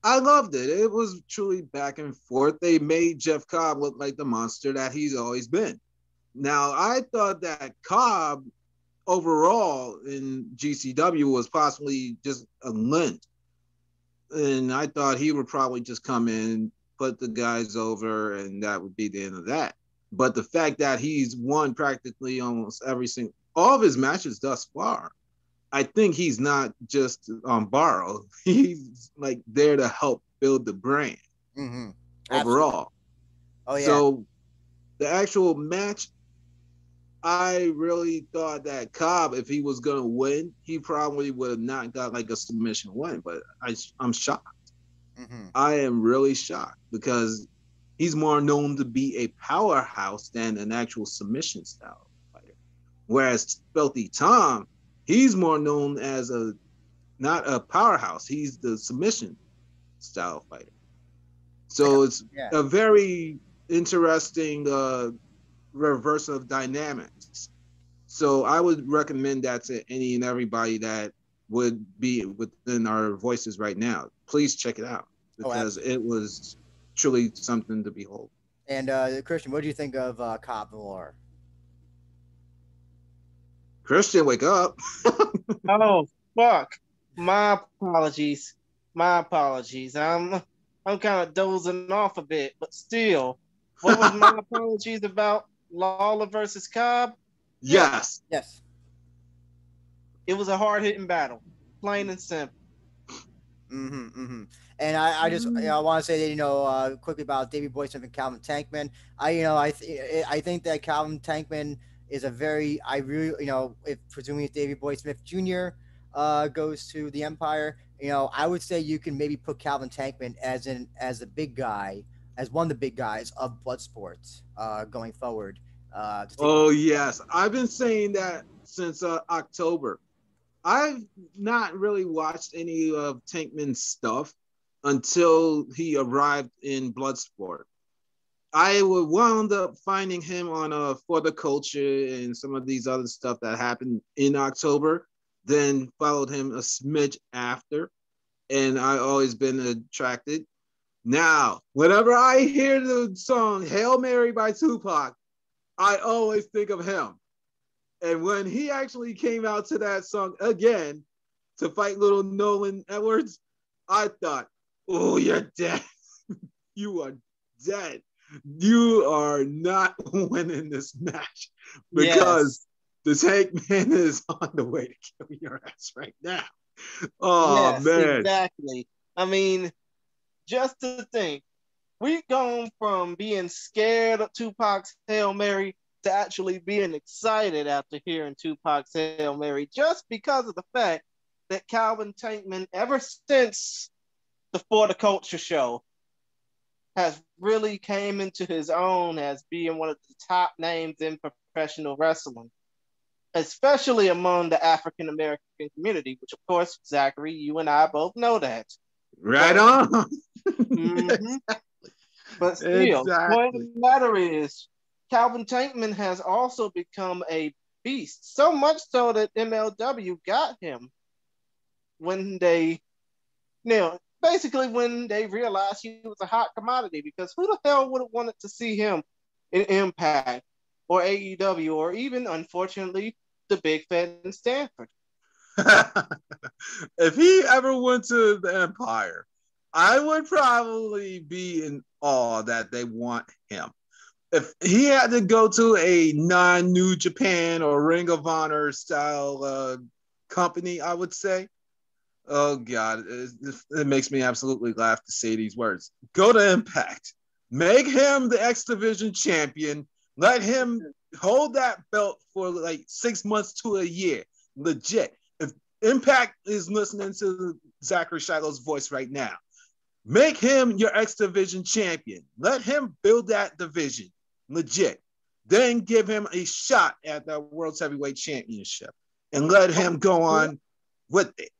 I loved it. It was truly back and forth. They made Jeff Cobb look like the monster that he's always been. Now, I thought that Cobb overall in GCW was possibly just a lint. And I thought he would probably just come in, put the guys over, and that would be the end of that. But the fact that he's won practically almost all of his matches thus far, I think he's not just on borrow. He's like there to help build the brand overall. Oh yeah. So the actual match, I really thought that Cobb, if he was gonna win, he probably would have not got like a submission win. But I'm shocked. I am really shocked because he's more known to be a powerhouse than an actual submission style fighter. Whereas Filthy Tom, he's more known as not a powerhouse. He's the submission style fighter. So it's a very interesting reverse of dynamics. So I would recommend that to any and everybody that would be within our voices right now. Please check it out because it was truly something to behold. And Christian, what do you think of Cobb and Lawler? Christian, wake up. Oh, fuck. My apologies. I'm kind of dozing off a bit, but still, what was my apologies about Lawler versus Cobb? Yes. It was a hard-hitting battle, plain and simple. And I just I want to say that quickly about Davey Boy Smith and Calvin Tankman. I think that Calvin Tankman is a very if presuming if Davey Boy Smith Jr. Goes to the Empire, I would say you can maybe put Calvin Tankman as the big guy, as one of the big guys of Bloodsport going forward. Yes, I've been saying that since October. I've not really watched any of Tankman's stuff until he arrived in Bloodsport. I wound up finding him on For the Culture and some of these other stuff that happened in October, then followed him a smidge after, and I always been attracted. Now, whenever I hear the song Hail Mary by Tupac, I always think of him. And when he actually came out to that song again to fight little Nolan Edwards, I thought, oh, you're dead. You are dead. You are not winning this match because the Tank Man is on the way to kill your ass right now. Oh, man. Exactly. I mean, just to think, we've gone from being scared of Tupac's Hail Mary to actually being excited after hearing Tupac's Hail Mary just because of the fact that Calvin Tankman, ever since the For the Culture show, has really came into his own as being one of the top names in professional wrestling, especially among the African American community, which of course, Zachary, you and I both know that. Right on. But still, the point of the matter is, Calvin Tankman has also become a beast, so much so that MLW got him when they, basically when they realized he was a hot commodity, because who the hell would have wanted to see him in Impact or AEW or even, unfortunately, the Big Fat in Stanford? If he ever went to the Empire, I would probably be in awe that they want him. If he had to go to a non-New Japan or Ring of Honor style company, I would say, oh God, it makes me absolutely laugh to say these words. Go to Impact. Make him the X Division champion. Let him hold that belt for like 6 months to a year. Legit. If Impact is listening to Zachary Shiloh's voice right now, make him your X Division champion. Let him build that division. Legit. then give him a shot at the World Heavyweight Championship and let him go on with it.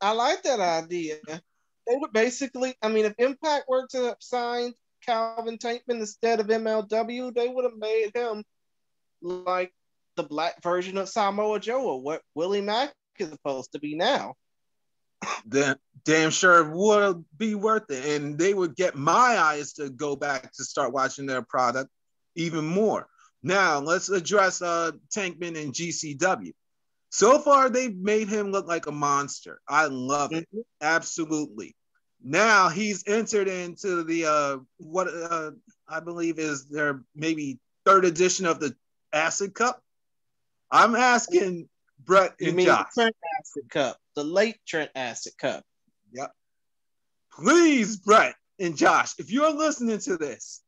I like that idea. They would basically, I mean, if Impact were to sign Calvin Tankman instead of MLW, they would have made him like the black version of Samoa Joe, or what Willie Mack is supposed to be now. Then damn sure it would be worth it. And they would get my eyes to go back to start watching their product even more. Now, let's address Tankman and GCW. So far, they've made him look like a monster. I love it. Absolutely. Now, he's entered into the, what I believe is their maybe third edition of the Acid Cup. I'm asking Brett and Josh. Trent Acid Cup, the late Trent Acid Cup. Yep. Please, Brett and Josh, if you're listening to this,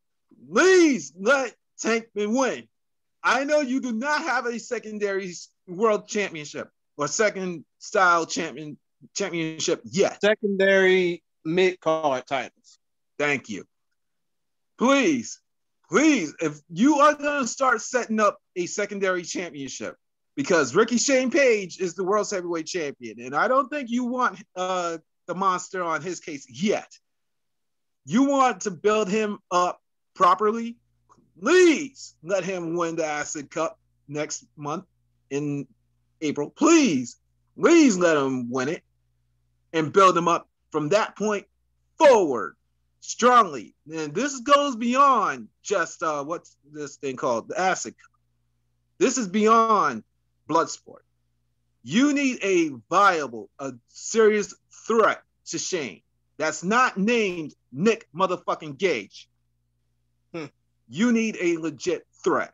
please let Tankman win. I know you do not have a secondary world championship or second style championship yet. Secondary mid-card titles. Thank you. Please, if you are going to start setting up a secondary championship, because Ricky Shane Page is the world heavyweight champion, and I don't think you want the monster on his case yet. You want to build him up properly. Please let him win the Acid Cup next month in April. Please let him win it and build him up from that point forward strongly. And this goes beyond just what's this thing called? The Acid Cup. This is beyond Bloodsport. You need a viable, a serious threat to Shane that's not named Nick motherfucking Gage. You need a legit threat,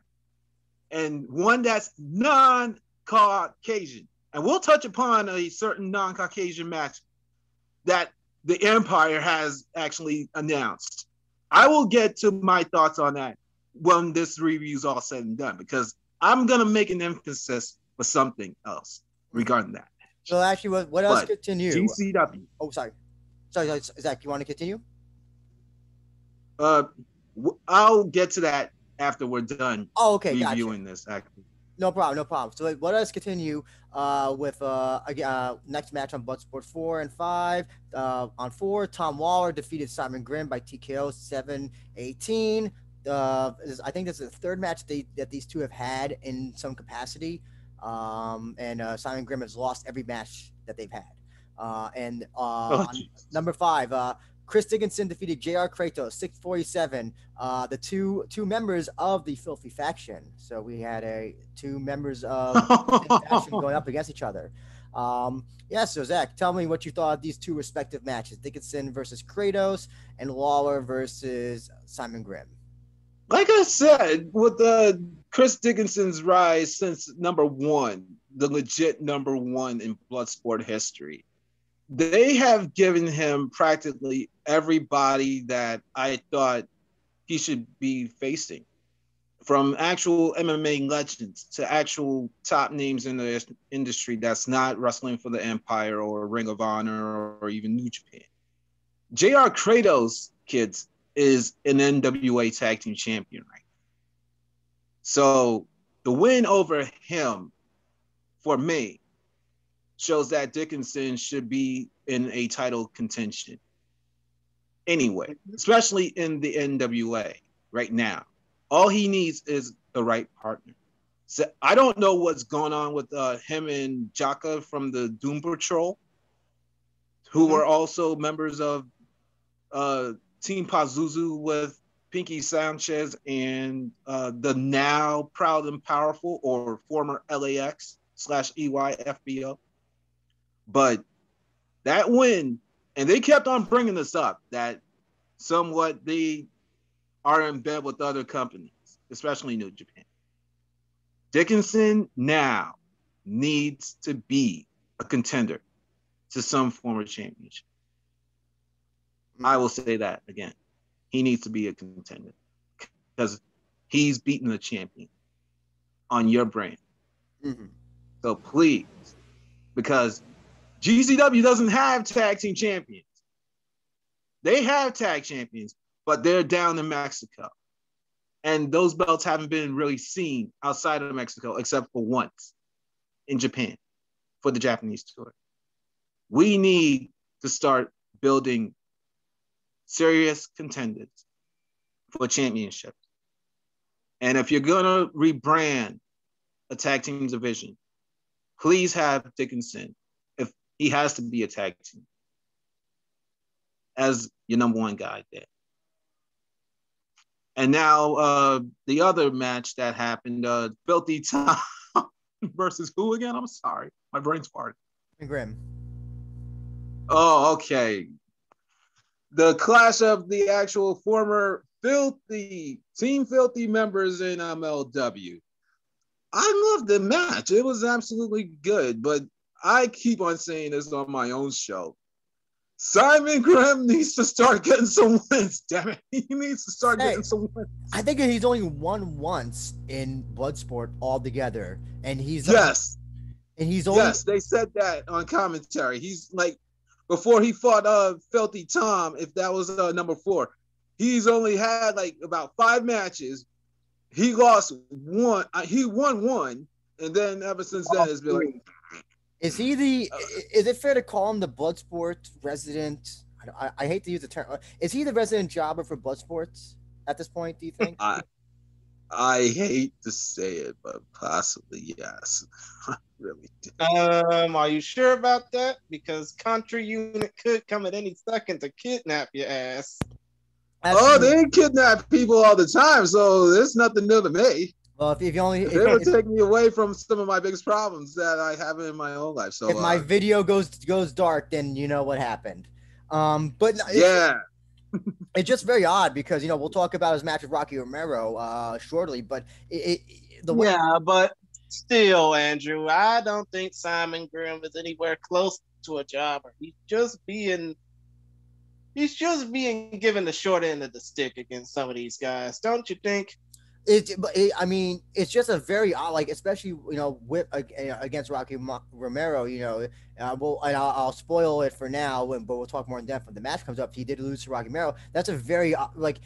and one that's non-Caucasian. And we'll touch upon a certain non-Caucasian match that the Empire has actually announced. I will get to my thoughts on that when this review is all said and done, because I'm going to make an emphasis for something else regarding that. So actually, what else continue? GCW. Oh, sorry, Zach, you want to continue? I'll get to that after we're done. Oh, okay, reviewing gotcha. this. Actually, no problem. So let us continue with next match on Bloodsport 4 and 5. On 4, Tom Waller defeated Simon Grimm by TKO 7-18. I think this is the third match that these two have had in some capacity. And Simon Grimm has lost every match that they've had. Number 5, Chris Dickinson defeated JR Kratos 647. The two members of the Filthy faction. So we had two members of the faction going up against each other. So Zach, tell me what you thought of these two respective matches: Dickinson versus Kratos and Lawler versus Simon Grimm. Like I said, with Chris Dickinson's rise since number 1, the legit number 1 in Bloodsport history, they have given him practically everybody that I thought he should be facing, from actual MMA legends to actual top names in the industry that's not wrestling for the Empire or Ring of Honor or even New Japan. JR Kratos, kids, is an NWA Tag Team Champion, right? So the win over him, for me, shows that Dickinson should be in a title contention anyway, especially in the NWA right now. All he needs is the right partner. So I don't know what's going on with him and Jaka from the Doom Patrol, who were also members of Team Pazuzu with Pinky Sanchez and the now Proud and Powerful, or former LAX/EY FBO. But that win, and they kept on bringing this up, that somewhat they are in bed with other companies, especially New Japan. Dickinson now needs to be a contender to some form of championship. I will say that again. He needs to be a contender because he's beaten the champion on your brand. Mm-hmm. So please, because GCW doesn't have tag team champions. They have tag champions, but they're down in Mexico. And those belts haven't been really seen outside of Mexico, except for once in Japan for the Japanese tour. We need to start building serious contenders for championships. And if you're going to rebrand a tag team division, please have Dickinson, if he has to be a tag team, as your number one guy there. And now the other match that happened, Filthy Tom versus who again? I'm sorry. My brain's farted. Grim. Oh, okay. The clash of the actual former Team Filthy members in MLW. I loved the match. It was absolutely good, but I keep on saying this on my own show. Simon Grimm needs to start getting some wins, damn it. He needs to start getting some wins. I think he's only won once in Bloodsport altogether. And he's Yes. And he's only Yes, they said that on commentary. He's like, before he fought Filthy Tom, if that was number 4, he's only had like about 5 matches. He lost one. He won one, and then ever since then it's been like. Is he the? Is it fair to call him the Bloodsport resident? I hate to use the term. Is he the resident jobber for Bloodsports at this point? Do you think? I hate to say it, but possibly yes. I really do. Are you sure about that? Because Contra Unit could come at any second to kidnap your ass. Oh, they kidnap people all the time, so there's nothing new to me. Well, if you only they would take me away from some of my biggest problems that I have in my own life. So if my video goes dark, then you know what happened. But yeah. It's just very odd because we'll talk about his match with Rocky Romero shortly, but but still, Andrew, I don't think Simon Grimm is anywhere close to a jobber. He's just being given the short end of the stick against some of these guys, don't you think? I mean, it's just a very odd, like, especially with against Rocky Romero. I'll spoil it for now, but we'll talk more in depth when the match comes up. He did lose to Rocky Romero. That's a very Rocky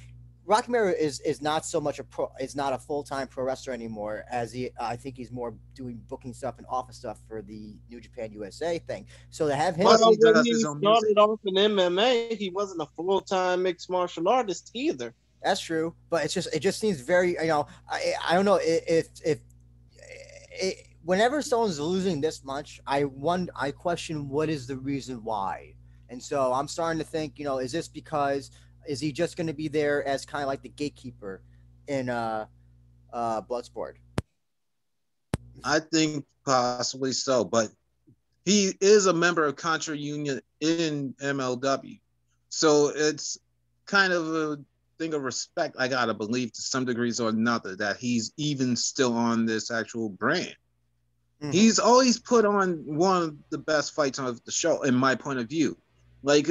Romero is not so much is not a full-time pro wrestler anymore, as I think he's more doing booking stuff and office stuff for the New Japan USA thing. So to have him, when he started off in MMA, he wasn't a full-time mixed martial artist either. That's true, but it just seems very, I don't know if whenever someone's losing this much, I question what is the reason why. And so I'm starting to think, is this because, is he just going to be there as kind of like the gatekeeper in Bloodsport? I think possibly so, but he is a member of Contra Union in MLW. So it's kind of a thing of respect, I gotta believe to some degrees or another, that he's even still on this actual brand. Mm-hmm. He's always put on one of the best fights of the show, in my point of view. Like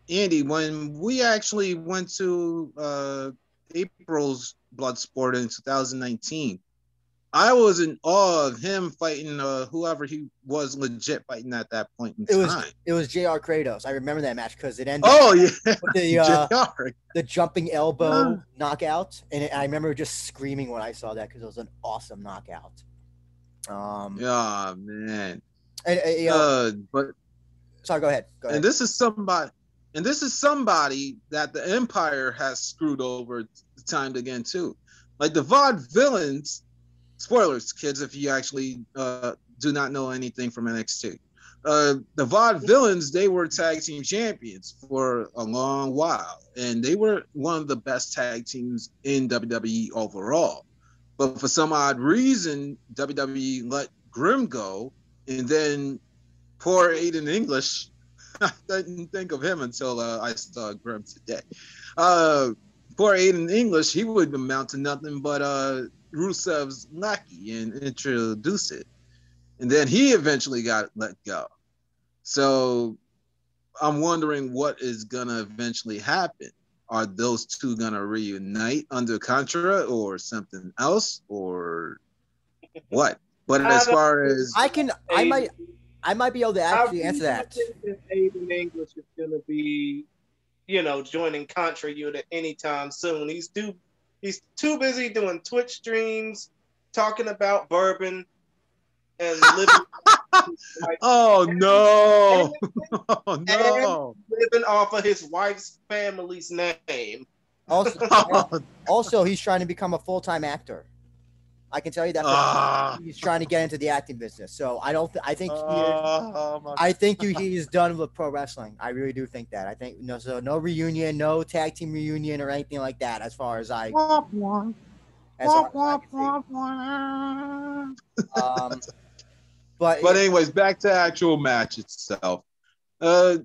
Andy, when we actually went to April's Bloodsport in 2019, I was in awe of him fighting whoever he was legit fighting at that point in time. It was JR Kratos. I remember that match because it ended with the jumping elbow knockout. And I remember just screaming when I saw that because it was an awesome knockout. Yeah, man. But sorry, go ahead. And this is somebody that the Empire has screwed over time again too. Like the Vaude Villains. Spoilers, kids, if you actually do not know anything from NXT. The Vaude Villains, they were tag team champions for a long while, and they were one of the best tag teams in WWE overall. But for some odd reason, WWE let Grimm go, and then poor Aiden English, I didn't think of him until I saw Grimm today. Poor Aiden English, he would amount to nothing but Rusev's lackey and introduce it. And then he eventually got let go. So I'm wondering what is going to eventually happen. Are those two going to reunite under Contra or something else or what? But as far as I might be able to actually answer that. I think Aiden English is going to be, joining Contra Unit anytime soon. He's too He's too busy doing Twitch streams, talking about bourbon, and living. Oh no! Oh And no! living off of his wife's family's name. Also, Oh, also, he's trying to become a full-time actor. I can tell you that ah, he's trying to get into the acting business. So I don't. I think he is. oh, I think he is done with pro wrestling. I really do think that. I think no. So no reunion, no tag team reunion or anything like that. As far as I, as far as I can see. But But anyways, back to actual match itself. Uh,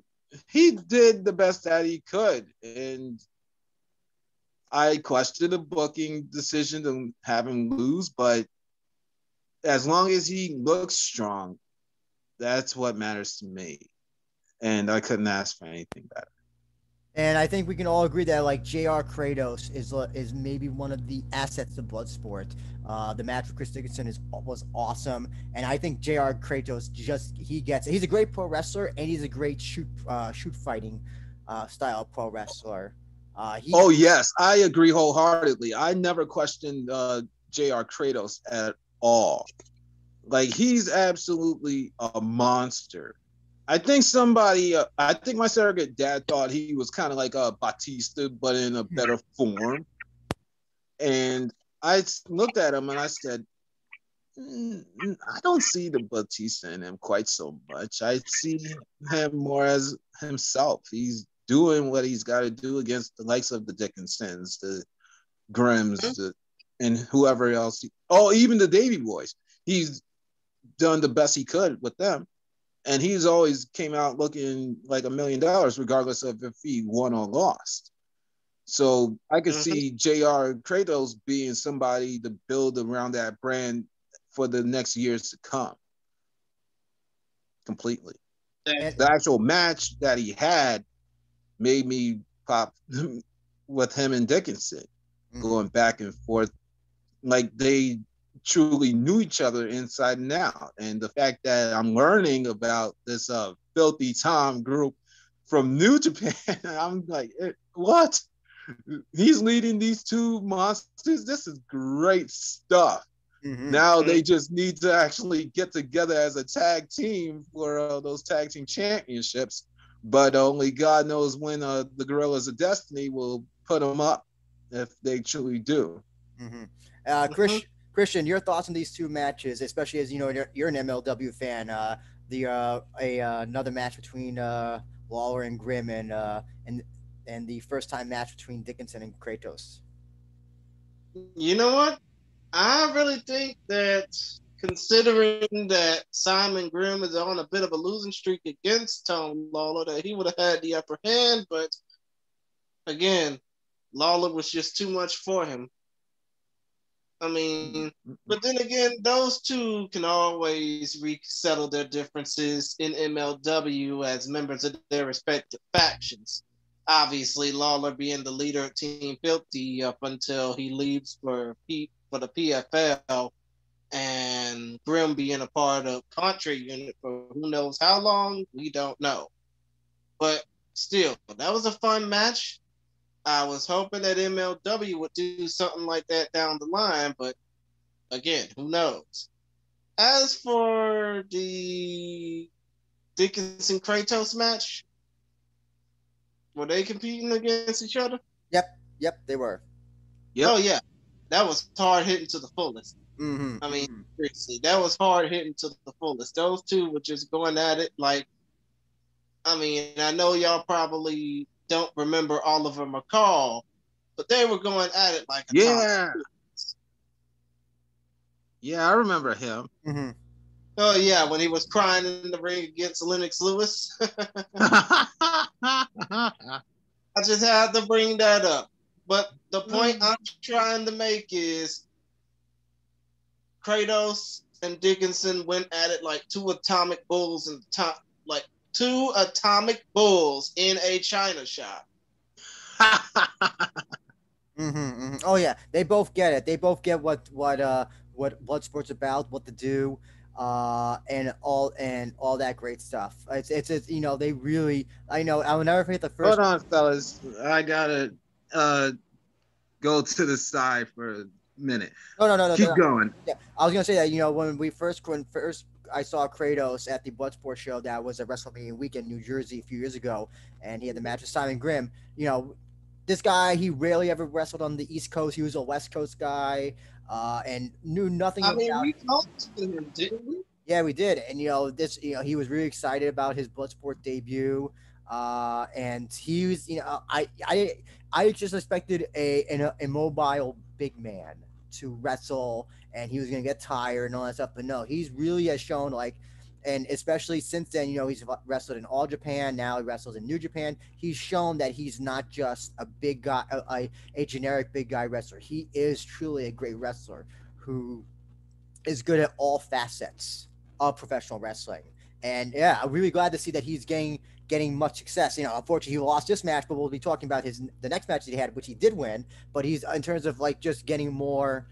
he did the best that he could, and I questioned the booking decision to have him lose, but as long as he looks strong, that's what matters to me. And I couldn't ask for anything better. And I think we can all agree that like Jr. Kratos is maybe one of the assets of Bloodsport. The match with Chris Dickinson was awesome, and I think Jr. Kratos he's a great pro wrestler and he's a great shoot fighting style pro wrestler. Oh yes, I agree wholeheartedly. I never questioned Jr. Kratos at all. Like he's absolutely a monster. I think I think my surrogate dad thought he was kind of like a Batista, but in a better form. And I looked at him and I said, I don't see the Batista in him quite so much. I see him more as himself. He's doing what he's got to do against the likes of the Dickinsons, the Grimms, and whoever else. Even the Davey boys. He's done the best he could with them. And he's always came out looking like $1 million, regardless of if he won or lost. So I could see Jr. Kratos being somebody to build around that brand for the next years to come. Completely. The actual match that he had made me pop with him and Dickinson, going back and forth. Like they truly knew each other inside and out. And the fact that I'm learning about this Filthy Tom group from New Japan, I'm like, what? He's leading these two monsters? This is great stuff. Now they just need to actually get together as a tag team for those tag team championships. But only God knows when the Gorillas of Destiny will put them up, if they truly do. Christian, your thoughts on these two matches, especially as you know you're an MLW fan. Another match between Lawler and Grimm, and the first time match between Dickinson and Kratos. You know what? I really think that considering that Simon Grimm is on a bit of a losing streak against Tom Lawler, that he would have had the upper hand, but again, Lawler was just too much for him. I mean, but then again, those two can always resettle their differences in MLW as members of their respective factions. Obviously, Lawler being the leader of Team Filthy up until he leaves for the PFL, and Grimm being a part of Contra Unit for who knows how long, we don't know. But still, that was a fun match. I was hoping that MLW would do something like that down the line, but again, who knows? As for the Dickinson Kratos match, were they competing against each other? Yep, they were. Yep. Oh yeah, that was hard hitting to the fullest. I mean, seriously, that was hard hitting to the fullest. Those two were just going at it like. I mean, I know y'all probably don't remember Oliver McCall, but they were going at it like a Yeah, I remember him. Oh yeah, when he was crying in the ring against Lennox Lewis. I just had to bring that up. But the point I'm trying to make is Kratos and Dickinson went at it like two atomic bulls in a china shop. Oh yeah, they both get it. They both get what Bloodsport's about, what to do, and all that great stuff. It's you know they really I will never forget the first. Hold on, fellas. I gotta go to the side for a minute. No. Keep going. Yeah, I was gonna say that when first I saw Kratos at the Bloodsport show that was at WrestleMania weekend in New Jersey a few years ago, and he had the match with Simon Grimm. This guy, he rarely ever wrestled on the East Coast. He was a West Coast guy, and knew nothing I mean, about. we talked to him, didn't we? Yeah, we did, and he was really excited about his Bloodsport debut, and he was, I just expected an immobile big man to wrestle, and he was gonna get tired and all that stuff, but no, he's really has shown like, and especially since then, he's wrestled in All Japan, now he wrestles in New Japan. He's shown that he's not just a big guy, a generic big guy wrestler. He is truly a great wrestler who is good at all facets of professional wrestling. And yeah, I'm really glad to see that he's getting much success. Unfortunately, he lost this match, but we'll be talking about the next match that he had, which he did win. But he's, in terms of like just getting more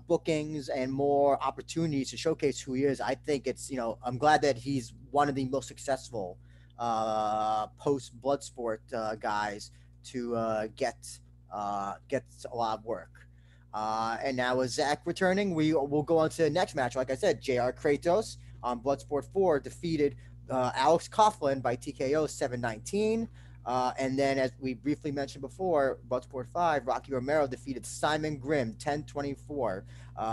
bookings and more opportunities to showcase who he is. I think it's, I'm glad that he's one of the most successful post Bloodsport guys to get a lot of work. And now with Zach returning, will go on to the next match. Like I said, JR Kratos on Bloodsport 4 defeated Alex Coughlin by TKO 7-19. And then, as we briefly mentioned before, Bloodsport 5, Rocky Romero defeated Simon Grimm 10-24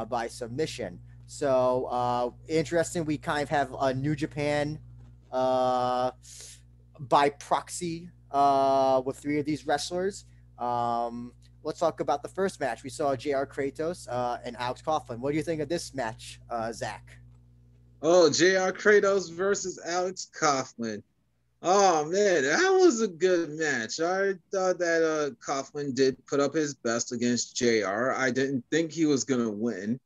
by submission. So, interesting. We kind of have a New Japan by proxy with three of these wrestlers. Let's talk about the first match. We saw JR Kratos and Alex Coughlin. What do you think of this match, Zach? Oh, JR Kratos versus Alex Coughlin. Oh man, that was a good match. I thought that Coughlin did put up his best against JR. I didn't think he was gonna win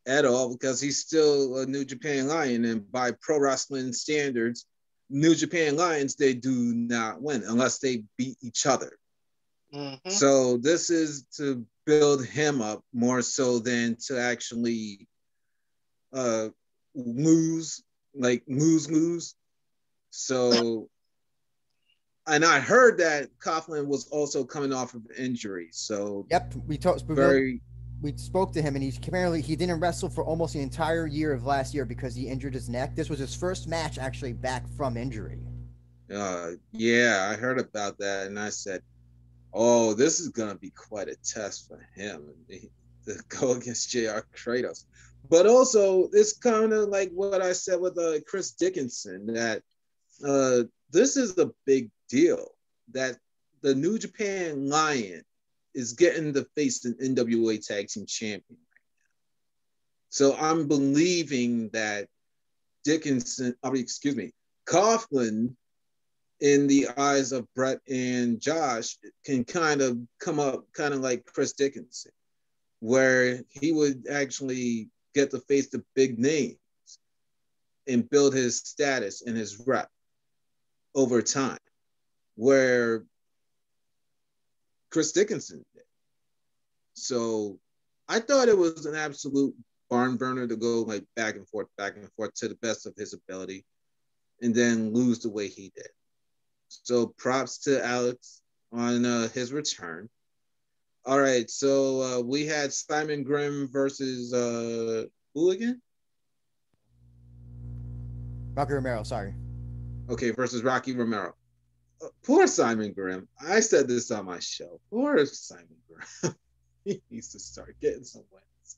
at all because he's still a New Japan Lion, and by pro wrestling standards, New Japan Lions, they do not win unless they beat each other. Mm-hmm. So this is to build him up more so than to actually lose. So, and I heard that Coughlin was also coming off of injury. So yep, we spoke to him, and he didn't wrestle for almost the entire year of last year because he injured his neck. This was his first match actually back from injury. Yeah, I heard about that, and I said, oh, this is going to be quite a test for him to go against JR Kratos. But also, it's kind of like what I said with Chris Dickinson, that this is a big deal, that the New Japan Lion is getting to face an NWA Tag Team Champion right now. So I'm believing that Coughlin, in the eyes of Brett and Josh, can kind of come up kind of like Chris Dickinson, where he would actually get to face the big names and build his status and his rep over time, where Chris Dickinson did. So I thought it was an absolute barn burner to go like back and forth to the best of his ability and then lose the way he did. So props to Alex on his return. All right, so we had Simon Grimm versus who again? Rocky Romero, sorry. Okay, versus Rocky Romero. Poor Simon Grimm. I said this on my show. Poor Simon Grimm. He needs to start getting some wins.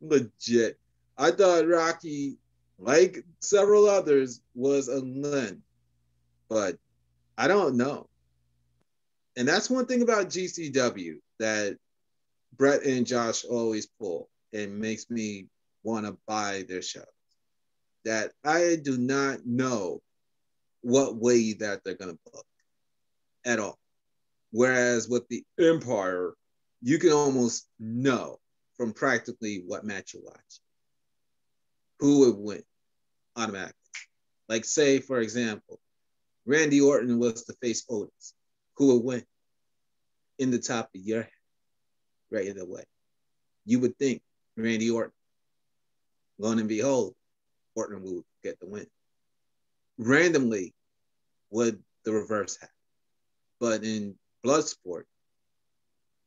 Legit. I thought Rocky, like several others, was a lend, but I don't know. And that's one thing about GCW that Brett and Josh always pull and makes me want to buy their shows. That I do not know what way that they're going to book at all. Whereas with the Empire, you can almost know from practically what match you watch who would win automatically. Like say, for example, Randy Orton was to face Otis. Who would win? In the top of your head, right away. You would think Randy Orton. Lo and behold, Orton would get the win. Randomly, would the reverse happen? But in Bloodsport,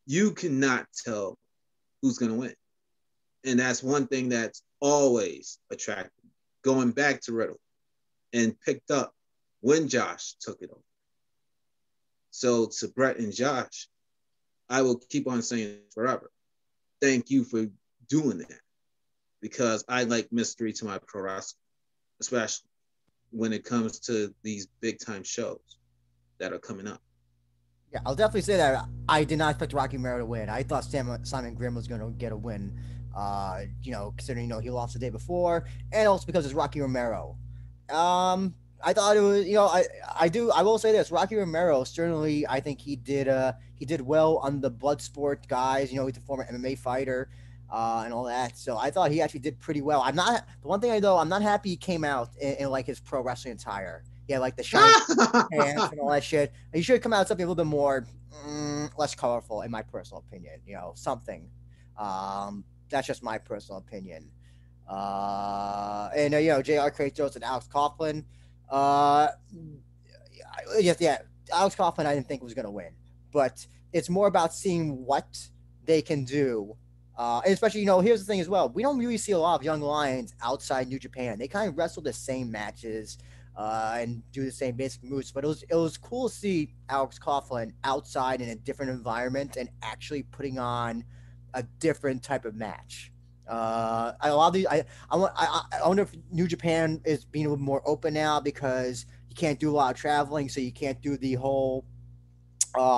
you cannot tell who's going to win. And that's one thing that's always attractive. Going back to Riddle and picked up when Josh took it over. So to Brett and Josh, I will keep on saying it forever. Thank you for doing that, because I like mystery to my pro wrestling, especially when it comes to these big time shows that are coming up. Yeah, I'll definitely say that I did not expect Rocky Romero to win. I thought Simon Grimm was going to get a win. Considering he lost the day before, and also because it's Rocky Romero. I thought it was I will say this: Rocky Romero certainly, I think he did well on the Bloodsport guys. He's a former MMA fighter. And all that. So I thought he actually did pretty well. The one thing I'm not happy he came out in like his pro wrestling attire. Yeah, like the shiny pants and all that shit. He should come out with something a little bit more less colorful, in my personal opinion. Something. That's just my personal opinion. J.R. Kratos and Alex Coughlin. Yeah. Alex Coughlin, I didn't think was gonna win, but it's more about seeing what they can do. And especially, here's the thing as well. We don't really see a lot of young lions outside New Japan. They kind of wrestle the same matches and do the same basic moves. But it was cool to see Alex Coughlin outside in a different environment and actually putting on a different type of match. A lot of these, I wonder if New Japan is being a little more open now because you can't do a lot of traveling, so you can't do the whole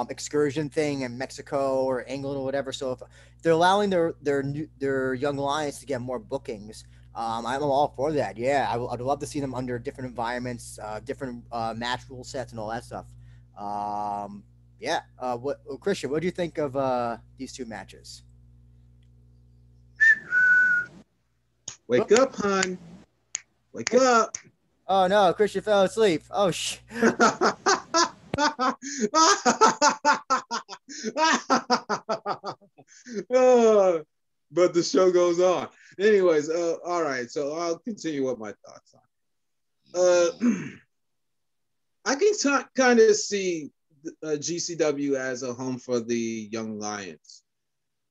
excursion thing in Mexico or England or whatever. So if they're allowing their young lions to get more bookings, I'm all for that. Yeah, I'd love to see them under different environments, different match rule sets, and all that stuff. Yeah. Christian, what do you think of these two matches? Wake up, hon. Wake up. Oh no, Christian fell asleep. Oh shit. But the show goes on. Anyways, all right. So I'll continue what my thoughts are. I can kind of see GCW as a home for the young lions,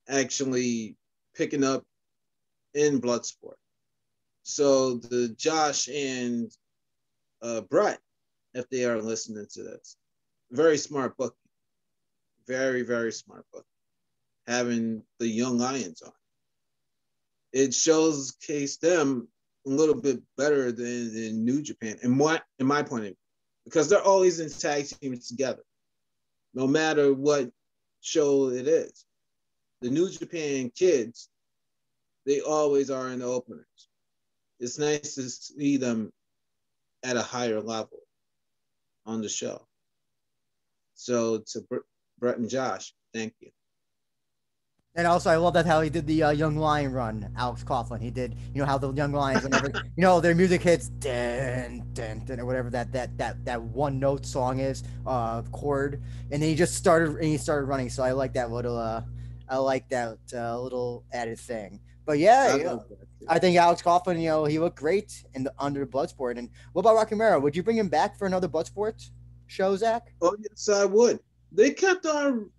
actually picking up in Bloodsport. So the Josh and Brett, if they are listening to this, very smart book, very, very smart book, having the young lions on. It showcased them a little bit better than New Japan, in my point of view, because they're always in tag teams together, no matter what show it is. The New Japan kids, they always are in the openers. It's nice to see them at a higher level on the show. So to Brett and Josh, thank you. And also, I love that how he did the Young Lion run, Alex Coughlin. He did, how the Young Lions, whenever, their music hits, dun, dun, dun, or whatever that one note song is, chord, and then he started running. So I like that little, little added thing. But yeah, I think Alex Coughlin, he looked great under Bloodsport. And what about Rocky Romero? Would you bring him back for another Bloodsport show, Zach? Oh yes, I would. They kept on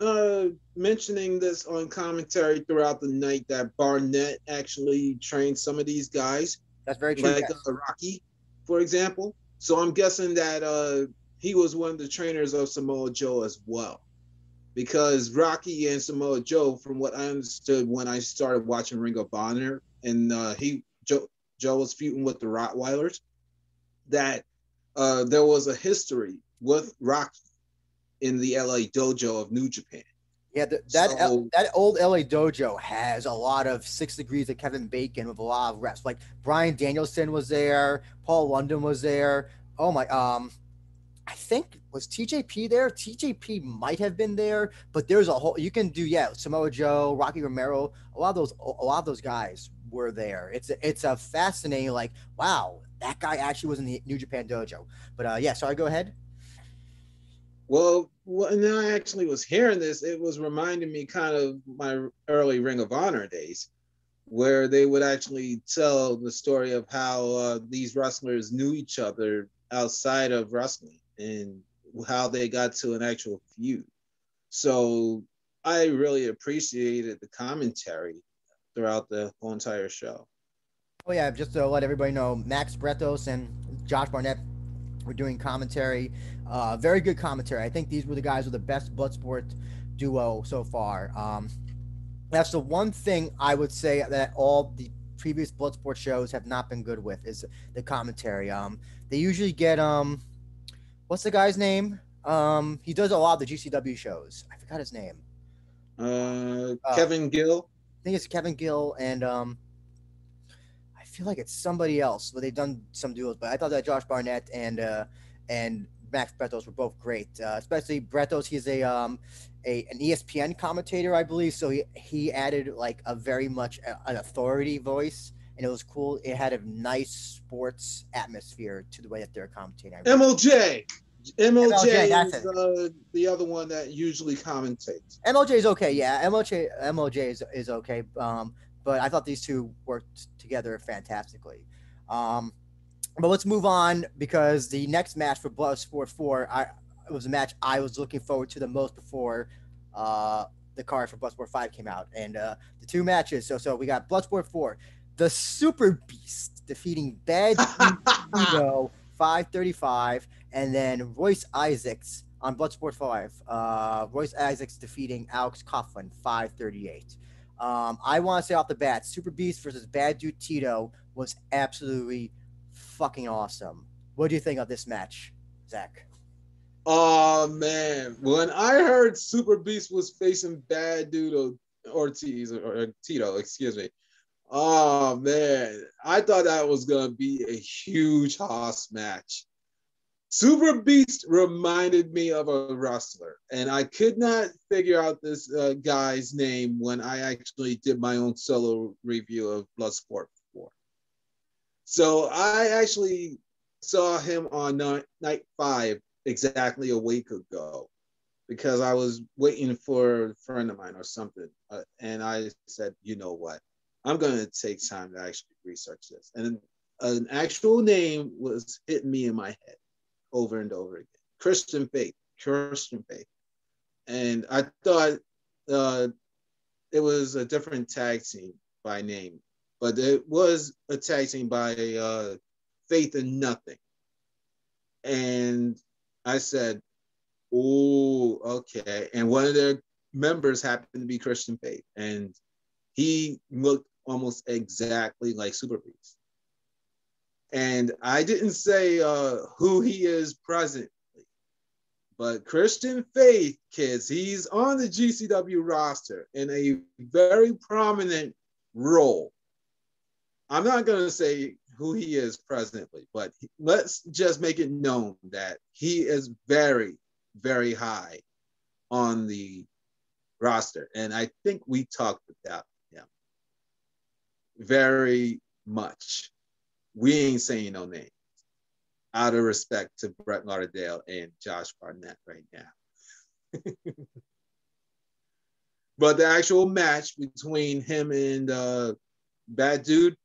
mentioning this on commentary throughout the night that Barnett actually trained some of these guys. That's very true. Like yes. Rocky, for example. So I'm guessing that he was one of the trainers of Samoa Joe as well. Because Rocky and Samoa Joe, from what I understood when I started watching Ring of Honor, and Joe was feuding with the Rottweilers, that there was a history with Rocky in the LA dojo of New Japan. Yeah, that old LA dojo has a lot of 6 Degrees of Kevin Bacon with a lot of reps. Like Bryan Danielson was there, Paul London was there. Oh my, I think was TJP there. TJP might have been there, but there's a whole. You can do Samoa Joe, Rocky Romero. A lot of those guys were there. It's a fascinating. Like, wow, that guy actually was in the New Japan dojo. But sorry, go ahead. Well, when I actually was hearing this, it was reminding me kind of my early Ring of Honor days, where they would actually tell the story of how these wrestlers knew each other outside of wrestling and how they got to an actual feud. So I really appreciated the commentary throughout the whole entire show. Oh yeah, just to let everybody know, Max Bretos and Josh Barnett were doing commentary. Very good commentary. I think these were the guys with the best Bloodsport duo so far. That's the one thing I would say that all the previous Bloodsport shows have not been good with is the commentary. They usually get what's the guy's name? He does a lot of the GCW shows. I forgot his name. Kevin Gill. I think it's Kevin Gill and I feel like it's somebody else, but they've done some duos. But I thought that Josh Barnett and Max Bretos were both great. Especially Bretos, he's an ESPN commentator, I believe. So he added like a very much an authority voice, and it was cool. It had a nice sports atmosphere to the way that they're commentating. MLJ that's is the other one that usually commentates. MLJ is okay, yeah. MLJ is okay. But I thought these two worked together fantastically. But let's move on because the next match for Bloodsport 4, it was a match I was looking forward to the most before the card for Bloodsport 5 came out. And the two matches, so we got Bloodsport 4, the Superbeast defeating Bad Tito 535, and then Royce Isaacs on Bloodsport 5. Royce Isaacs defeating Alex Coughlin 538. I want to say off the bat, Superbeast versus Bad Dude Tito was absolutely fucking awesome. What do you think of this match, Zach? Oh man, when I heard Superbeast was facing Bad Dude Ortiz or Tito, excuse me. Oh man, I thought that was gonna be a huge hoss match. Superbeast reminded me of a wrestler, and I could not figure out this guy's name when I actually did my own solo review of Bloodsport 4. So I actually saw him on night 5 exactly a week ago because I was waiting for a friend of mine or something. And I said, you know what? I'm going to take time to actually research this. And an actual name was hitting me in my head over and over again. Christian Faith. And I thought it was a different tag team by name, but it was a tag team by Faith and Nothing. And I said, oh, okay. And one of their members happened to be Christian Faith. And he looked almost exactly like Superbeast. And I didn't say who he is presently, but Christian Faith, kids, he's on the GCW roster in a very prominent role. I'm not going to say who he is presently, but let's just make it known that he is very, very high on the roster. And I think we talked about him very much. We ain't saying no names out of respect to Brett Lauderdale and Josh Barnett right now. But the actual match between him and Bad Dude,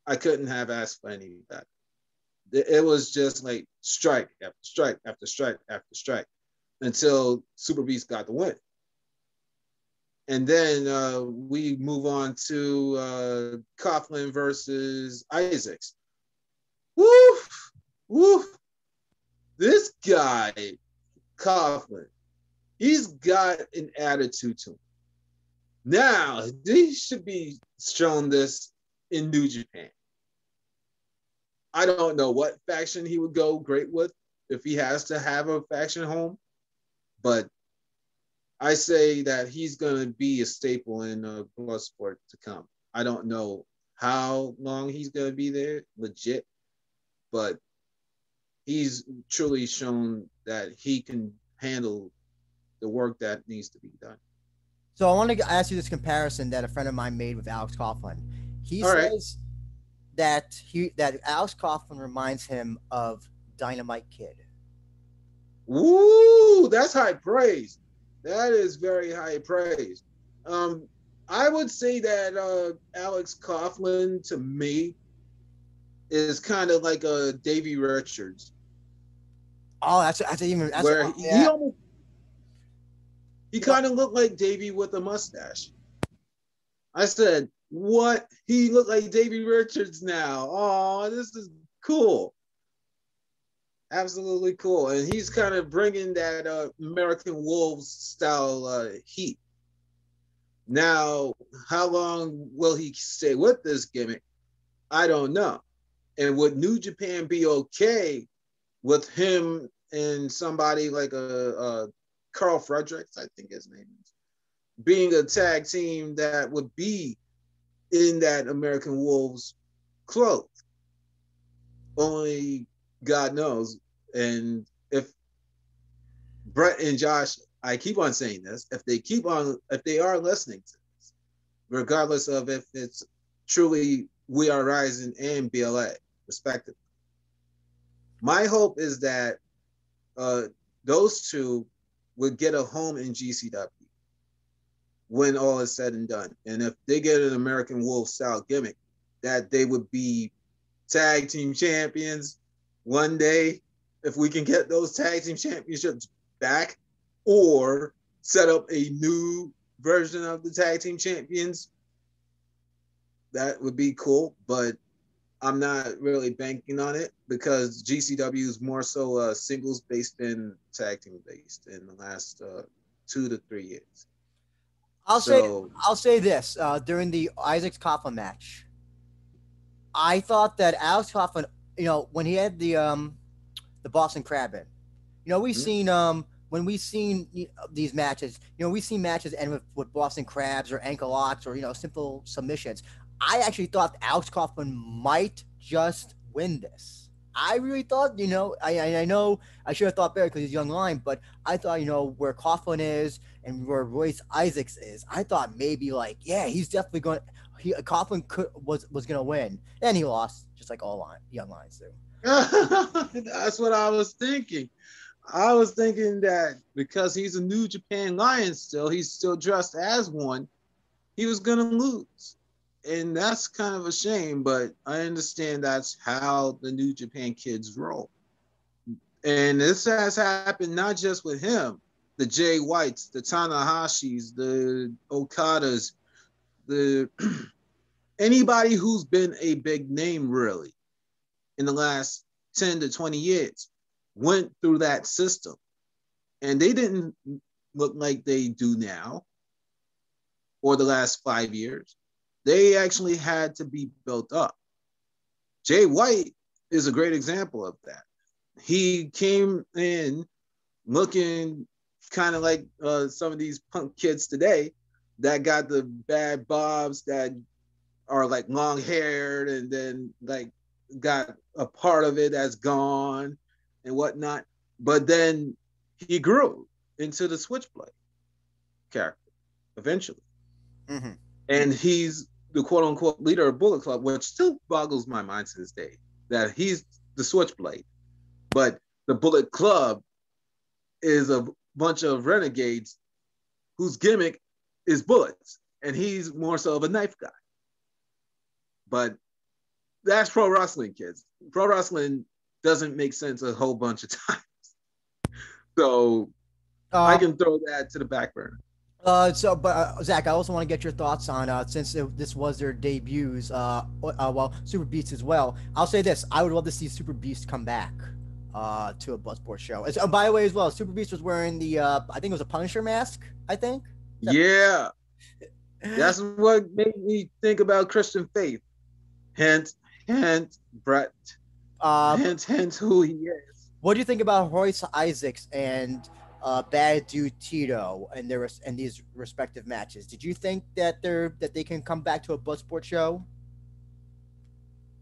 I couldn't have asked for any better. It was just like strike after strike after strike after strike until Superbeast got the win. And then we move on to Coughlin versus Isaacs. Woof, woof. This guy, Coughlin, he's got an attitude to him. Now, he should be shown this in New Japan. I don't know what faction he would go great with if he has to have a faction home, but I say that he's going to be a staple in Bloodsport to come. I don't know how long he's going to be there, legit, but he's truly shown that he can handle the work that needs to be done. So I want to ask you this comparison that a friend of mine made with Alex Coughlin. He says that Alex Coughlin reminds him of Dynamite Kid. Ooh, that's high praise. That is very high praise. I would say that Alex Coughlin, to me, is kind of like a Davey Richards. Oh, that's where he almost He kind of looked like Davey with a mustache. I said, what? He looked like Davey Richards now. Oh, this is cool. Absolutely cool. And he's kind of bringing that American Wolves style heat. Now, how long will he stay with this gimmick? I don't know. And would New Japan be okay with him and somebody like a Carl Fredericks, I think his name is, being a tag team that would be in that American Wolves clothes? Only God knows. And if Brett and Josh, I keep on saying this, if they are listening to this, regardless of if it's truly We Are Rising and BLA, respectively, my hope is that those two would get a home in GCW when all is said and done. And if they get an American Wolf style gimmick, that they would be tag team champions one day, if we can get those tag team championships back, or set up a new version of the tag team champions. That would be cool, but I'm not really banking on it because GCW is more so singles based than tag team based in the last 2 to 3 years. I'll say this during the Isaacs Coughlin match, I thought that Alex Coughlin, when he had the Boston Crab in, we've seen when we've seen these matches, we've seen matches end with Boston Crabs or ankle locks or simple submissions. I actually thought Alex Kaufman might just win this. I really thought, I know I should have thought better because he's young line, but I thought, where Coughlin is and where Royce Isaacs is, I thought maybe he's definitely going. Coughlin was going to win, and he lost, just like all young lines do. That's what I was thinking. I was thinking that because he's a New Japan Lion still, he's still dressed as one, he was going to lose. And that's kind of a shame, but I understand that's how the New Japan kids roll. And this has happened not just with him, the Jay Whites, the Tanahashis, the Okadas, the anybody who's been a big name really in the last 10 to 20 years went through that system. And they didn't look like they do now or the last 5 years. They actually had to be built up. Jay White is a great example of that. He came in looking kind of like some of these punk kids today that got the bad bobs that are like long haired and then like got a part of it that's gone and whatnot. But then he grew into the Switchblade character eventually. Mm-hmm. And he's the quote unquote leader of Bullet Club, which still boggles my mind to this day, that he's the Switchblade. But the Bullet Club is a bunch of renegades whose gimmick is bullets. And he's more so of a knife guy. But that's pro wrestling, kids. Pro wrestling doesn't make sense a whole bunch of times. So I can throw that to the back burner. Zach, I also want to get your thoughts on since this was their debuts. Superbeast as well. I'll say this: I would love to see Superbeast come back to a Bloodsport show. By the way, as well, Superbeast was wearing the I think it was a Punisher mask. I think. Yeah, that's what made me think about Christian Faith. Hint, Brett. Hint, who he is. What do you think about Royce Isaacs and Bad Dude Tito and these respective matches? Did you think that they can come back to a Bloodsport show?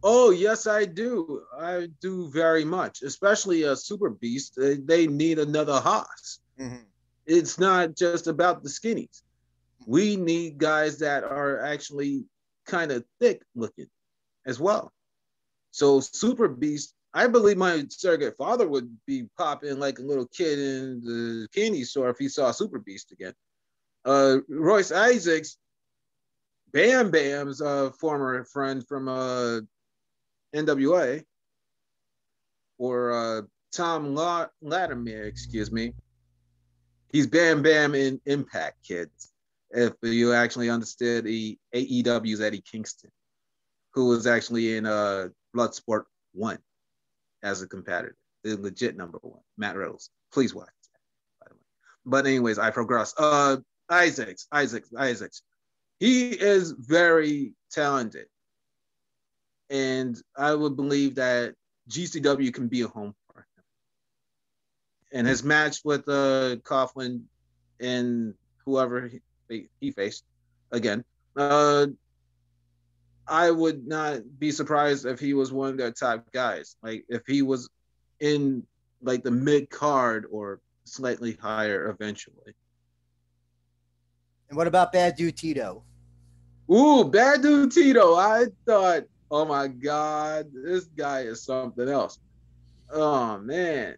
Oh yes, I do. I do very much, especially a Superbeast. They need another Haas. Mm-hmm. It's not just about the skinnies. We need guys that are actually kind of thick looking as well. So Superbeast, I believe my surrogate father would be popping like a little kid in the candy store if he saw Superbeast again. Royce Isaacs, Bam Bam's former friend from NWA, or Tom Latimer, excuse me. He's Bam Bam in Impact, kids. If you actually understood the AEW's Eddie Kingston, who was actually in Bloodsport 1 as a competitor, the legit number 1, Matt Riddles. Please watch that, by the way. But anyways, I progress. Isaacs. He is very talented. And I would believe that GCW can be a home for him. And his match with Coughlin and whoever he faced, again, I would not be surprised if he was one of their top guys. Like if he was in like the mid card or slightly higher eventually. And what about Bad Dude Tito? Ooh, Bad Dude Tito. I thought, oh my God, this guy is something else. Oh man.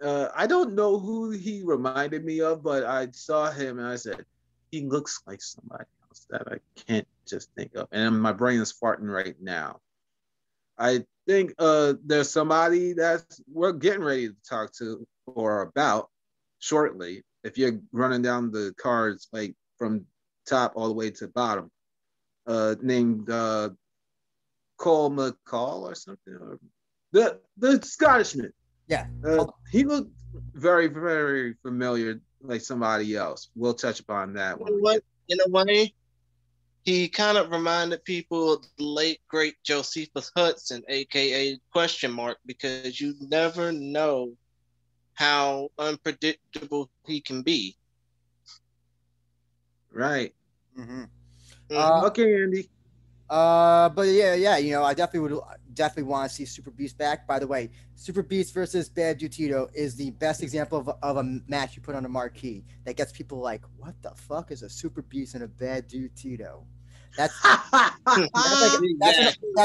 I don't know who he reminded me of, but I saw him and I said, he looks like somebody else that I can't just think of. And my brain is farting right now. I think there's somebody that's we're getting ready to talk to or about shortly. If you're running down the cards like from top all the way to bottom, named Cole McCall or something, or the Scottishman. Yeah, he looked very, very familiar, like somebody else. We'll touch upon that one. In a way, he kind of reminded people of the late great Josephus Hudson, aka question mark, because you never know how unpredictable he can be. Right. Mm-hmm. Okay, Andy. But yeah, you know, I definitely want to see Superbeast back. By the way, Superbeast versus Bad Dude Tito is the best example of a match you put on a marquee that gets people like, what the fuck is a Superbeast and a Bad Dude Tito? That's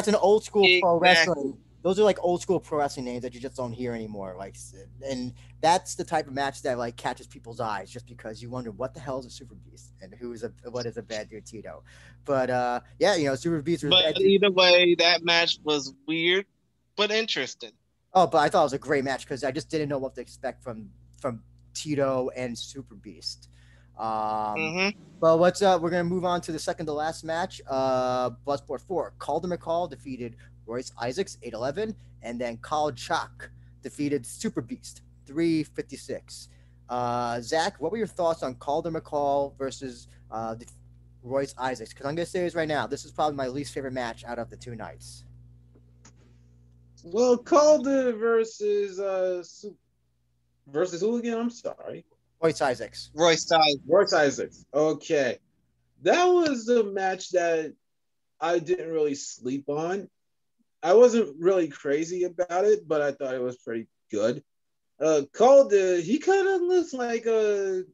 an old school pro wrestling. Those are like old school pro wrestling names that you just don't hear anymore. Like, and that's the type of match that like catches people's eyes, just because you wonder what the hell is a Super Beast and what is a Bad Dude Tito. But yeah, you know, Super Beast. But either way, that match was weird but interesting. Oh, but I thought it was a great match because I just didn't know what to expect from Tito and Super Beast. But we're gonna move on to the second to last match. Bloodsport 4. Calder McCall defeated Royce Isaacs 8-11, and then Kyle Chalk defeated Super Beast 356. Zach, what were your thoughts on Calder McCall versus Royce Isaacs? Because I'm gonna say this right now, this is probably my least favorite match out of the two nights. Well, Calder versus who again? I'm sorry. Royce Isaacs. Royce Isaacs. Okay. That was a match that I didn't really sleep on. I wasn't really crazy about it, but I thought it was pretty good. Calder, he kind of looks like a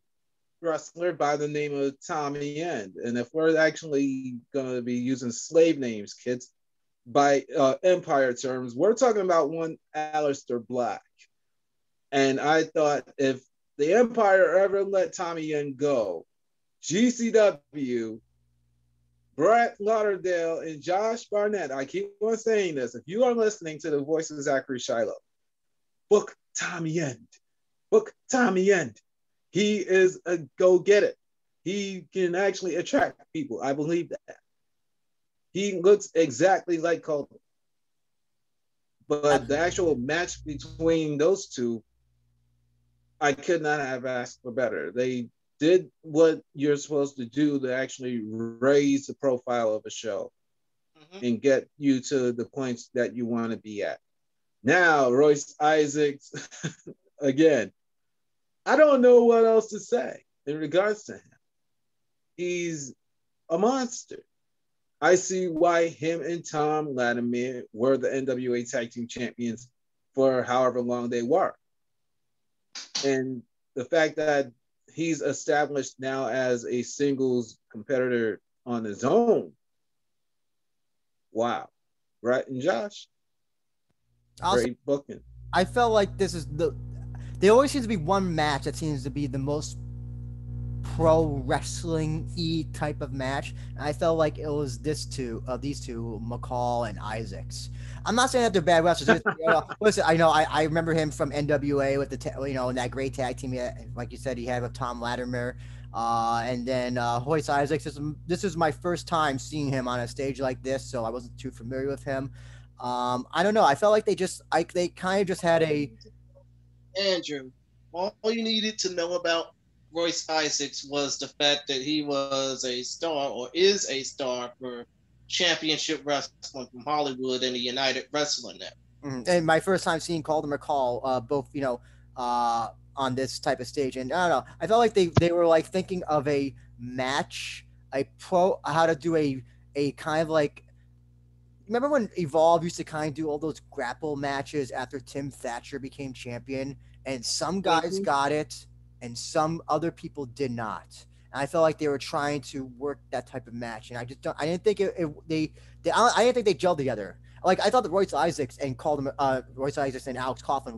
wrestler by the name of Tommy End. And if we're actually going to be using slave names, kids, by Empire terms, we're talking about one Aleister Black. And I thought if the Empire ever let Tommy End go, GCW, Brett Lauderdale, and Josh Barnett, I keep on saying this, if you are listening to the voice of Zachary Shiloh, book Tommy End. Book Tommy End. He is a go-get-it. He can actually attract people. I believe that. He looks exactly like Calder. But the actual match between those two, I could not have asked for better. They did what you're supposed to do to actually raise the profile of a show and get you to the points that you want to be at. Now, Royce Isaacs, again, I don't know what else to say in regards to him. He's a monster. I see why him and Tom Latimer were the NWA Tag Team Champions for however long they were. And the fact that he's established now as a singles competitor on his own. Wow. Right, and Josh? Great booking. I felt like this is there always seems to be one match that seems to be the most pro wrestling-y type of match. And I felt like it was these two, McCall and Isaacs. I'm not saying that they're bad wrestlers. Listen, I remember him from NWA with in that great tag team. Like you said, he had with Tom Latimer. And then Hoist Isaacs. This is my first time seeing him on a stage like this, so I wasn't too familiar with him. I don't know. I felt like they kind of just had a. Andrew, all you needed to know about Royce Isaacs was the fact that he was a star or is a star for championship wrestling from Hollywood and the United Wrestling Network. And my first time seeing Calder McCall, both on this type of stage, and I don't know, I felt like they were like thinking of a match, how to do a kind of like. Remember when Evolve used to kind of do all those grapple matches after Tim Thatcher became champion, and some guys got it, and some other people did not. And I felt like they were trying to work that type of match, and I didn't think I didn't think they gelled together. Like I thought that Royce Isaacs and Alex Coughlin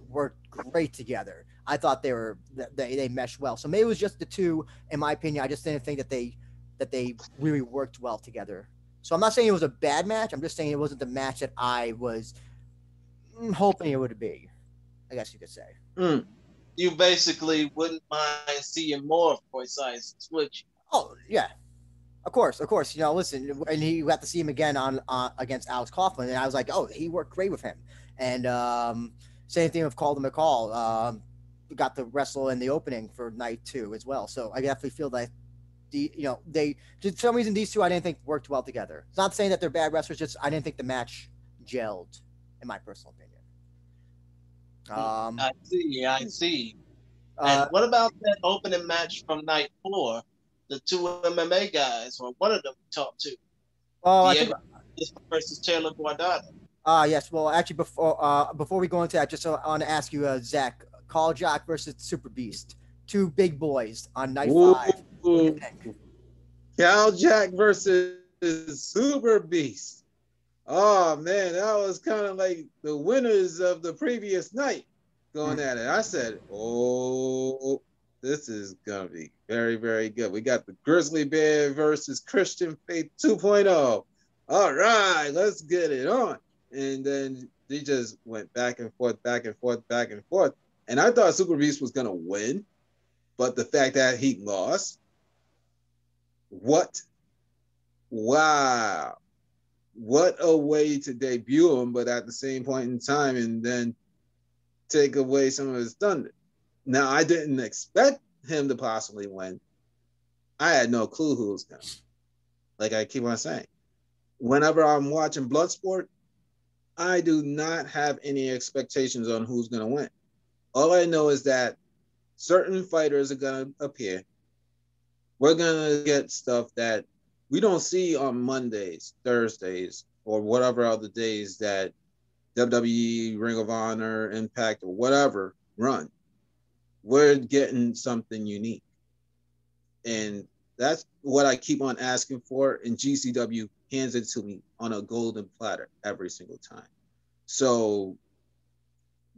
worked great together. I thought they meshed well. So maybe it was just the two, in my opinion. I just didn't think that they really worked well together. So I'm not saying it was a bad match. I'm just saying it wasn't the match that I was hoping it would be, I guess you could say. You basically wouldn't mind seeing more of Royce Isaacs, would you? Oh, yeah. Of course. Listen, and you got to see him again on against Alex Coughlin, and I was like, oh, he worked great with him. And same thing with Calder McCall. Got to wrestle in the opening for night 2 as well. So I definitely feel that they for some reason these two I didn't think worked well together. It's not saying that they're bad wrestlers, just I didn't think the match gelled, in my personal opinion. I see. And what about that opening match from night 4? The two MMA guys, or one of them talked to. I think versus Taylor Guardado. Yes. Well, actually, before we go into that, just I want to ask you, Zach, Jack versus Superbeast, two big boys on night 5. Jack versus Superbeast. Oh man, that was kind of like the winners of the previous night going at it. I said, oh, this is gonna be very, very good. We got the Grizzly Bear versus Christian Faith 2.0. All right, let's get it on. And then they just went back and forth, back and forth, back and forth. And I thought Superbeast was gonna win, but the fact that he lost. Wow. What a way to debut him, but at the same point in time, and then take away some of his thunder. Now, I didn't expect him to possibly win. I had no clue who was going to. Like I keep on saying. Whenever I'm watching Bloodsport, I do not have any expectations on who's going to win. All I know is that certain fighters are going to appear. We're going to get stuff that we don't see on Mondays, Thursdays, or whatever other days that WWE, Ring of Honor, Impact, or whatever run. We're getting something unique. And that's what I keep on asking for, and GCW hands it to me on a golden platter every single time. So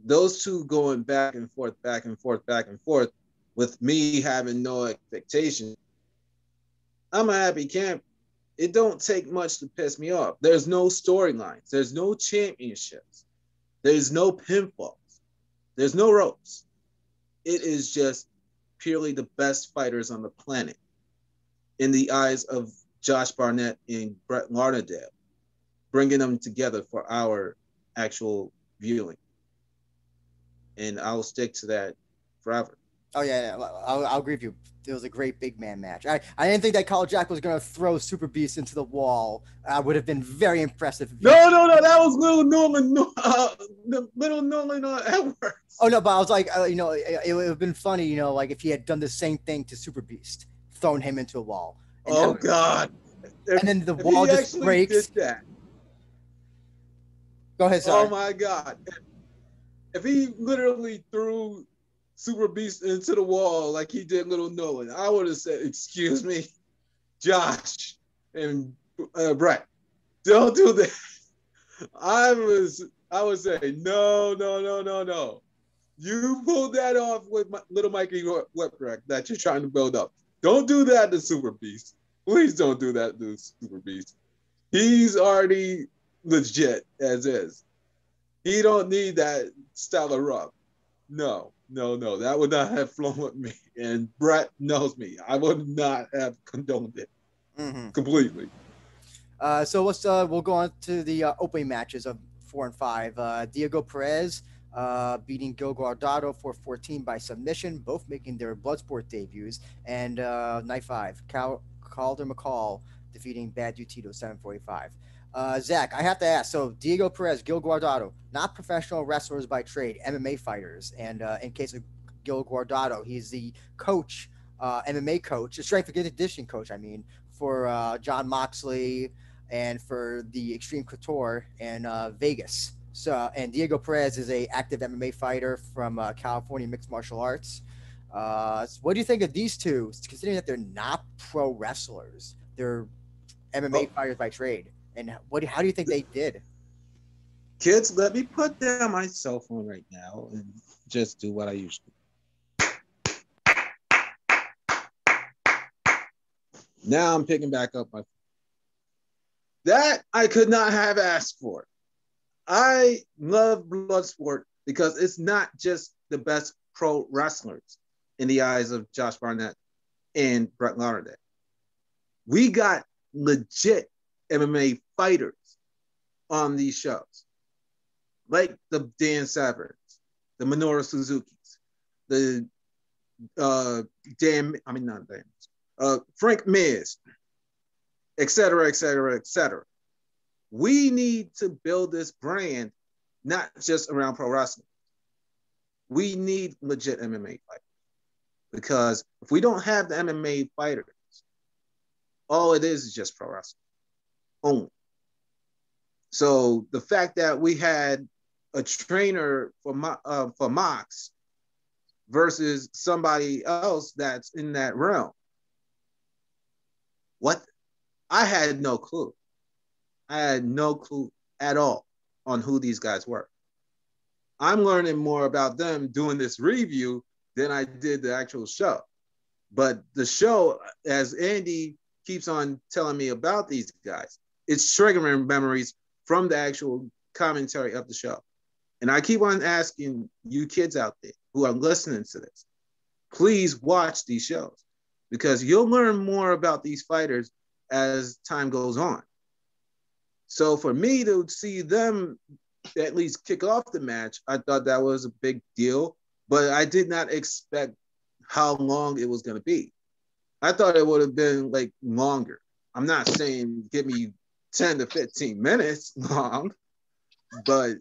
those two going back and forth, back and forth, back and forth, with me having no expectations, I'm a happy camp. It don't take much to piss me off. There's no storylines. There's no championships. There's no pinfalls. There's no ropes. It is just purely the best fighters on the planet in the eyes of Josh Barnett and Brett Lauderdale, bringing them together for our actual viewing. And I'll stick to that forever. Oh, yeah. I'll agree with you. It was a great big man match. I didn't think that Jack was going to throw Superbeast into the wall. Would have been very impressive. No. That was little Norman Edwards. Oh, no, but I was like, it would have been funny, like if he had done the same thing to Superbeast, thrown him into a wall. And God. And then the wall just breaks. Did that. Go ahead, sorry. Oh, my God. If he literally threw Superbeast into the wall like he did little Nolan, I would have said, excuse me, Josh and Brett, don't do that. I would say, no. You pulled that off with little Mikey Whipwreck that you're trying to build up. Don't do that to Superbeast. Please don't do that to Superbeast. He's already legit as is. He don't need that stellar rub. No, no, no. That would not have flown with me. And Brett knows me. I would not have condoned it Mm-hmm. completely. So we'll go on to the opening matches of 4 and 5. Diego Perez beating Gil Guardado for 14 by submission, both making their Bloodsport debuts. And night 5, Calder McCall defeating Bad Dude Tito 7:45. Zach, I have to ask. So Diego Perez, Gil Guardado, not professional wrestlers by trade, MMA fighters. And in case of Gil Guardado, he's the coach, MMA coach, the strength and conditioning coach. I mean, for John Moxley and for the Extreme Couture and Vegas. So, and Diego Perez is a active MMA fighter from California Mixed Martial Arts. So what do you think of these two, considering that they're not pro wrestlers? They're MMA fighters by trade. And how do you think they did? Kids, let me put down my cell phone right now and just do what I usually do. Now I'm picking back up my phone. That I could not have asked for. I love Bloodsport because it's not just the best pro wrestlers in the eyes of Josh Barnett and Brett Lauderdale. We got legit MMA fighters on these shows, like the Dan Severs, the Minoru Suzuki's, the Frank Miz, etc., etc., etc. We need to build this brand not just around pro wrestling. We need legit MMA fighters because if we don't have the MMA fighters, all it is just pro wrestling only. So the fact that we had a trainer for Mox versus somebody else that's in that realm, what? I had no clue. I had no clue at all on who these guys were. I'm learning more about them doing this review than I did the actual show. But the show, as Andy keeps on telling me about these guys, it's triggering memories from the actual commentary of the show. And I keep on asking you kids out there who are listening to this, please watch these shows because you'll learn more about these fighters as time goes on. So for me to see them at least kick off the match, I thought that was a big deal, but I did not expect how long it was going to be. I thought it would have been like longer. I'm not saying give me 10 to 15 minutes long, but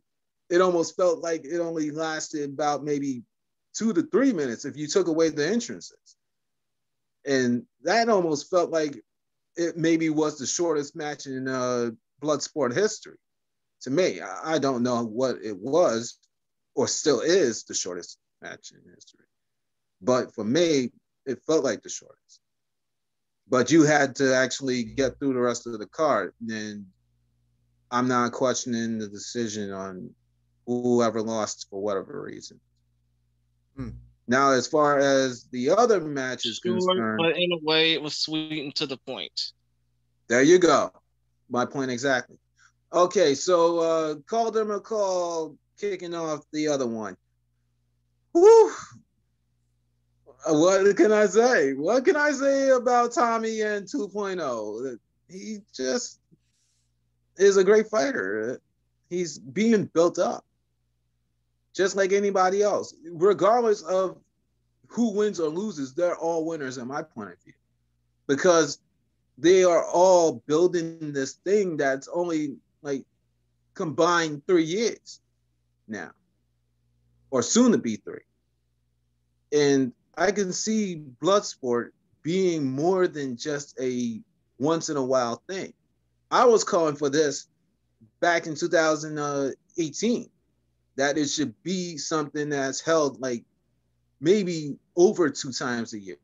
it almost felt like it only lasted about maybe 2 to 3 minutes if you took away the entrances. And that almost felt like it maybe was the shortest match in Bloodsport history. To me, I don't know what it was or still is the shortest match in history. But for me, it felt like the shortest. But you had to actually get through the rest of the card. And I'm not questioning the decision on whoever lost for whatever reason. Now, as far as the other match is concerned, but in a way, it was sweet and to the point. There you go. My point exactly. Okay, so Calder McCall kicking off the other one. Whew. What can I say? What can I say about Tommy and 2.0? He just is a great fighter. He's being built up, just like anybody else. Regardless of who wins or loses, they're all winners in my point of view. Because they are all building this thing that's only like combined 3 years now, or soon to be 3. And I can see Bloodsport being more than just a once in a while thing. I was calling for this back in 2018, that it should be something that's held like maybe over 2 times a year.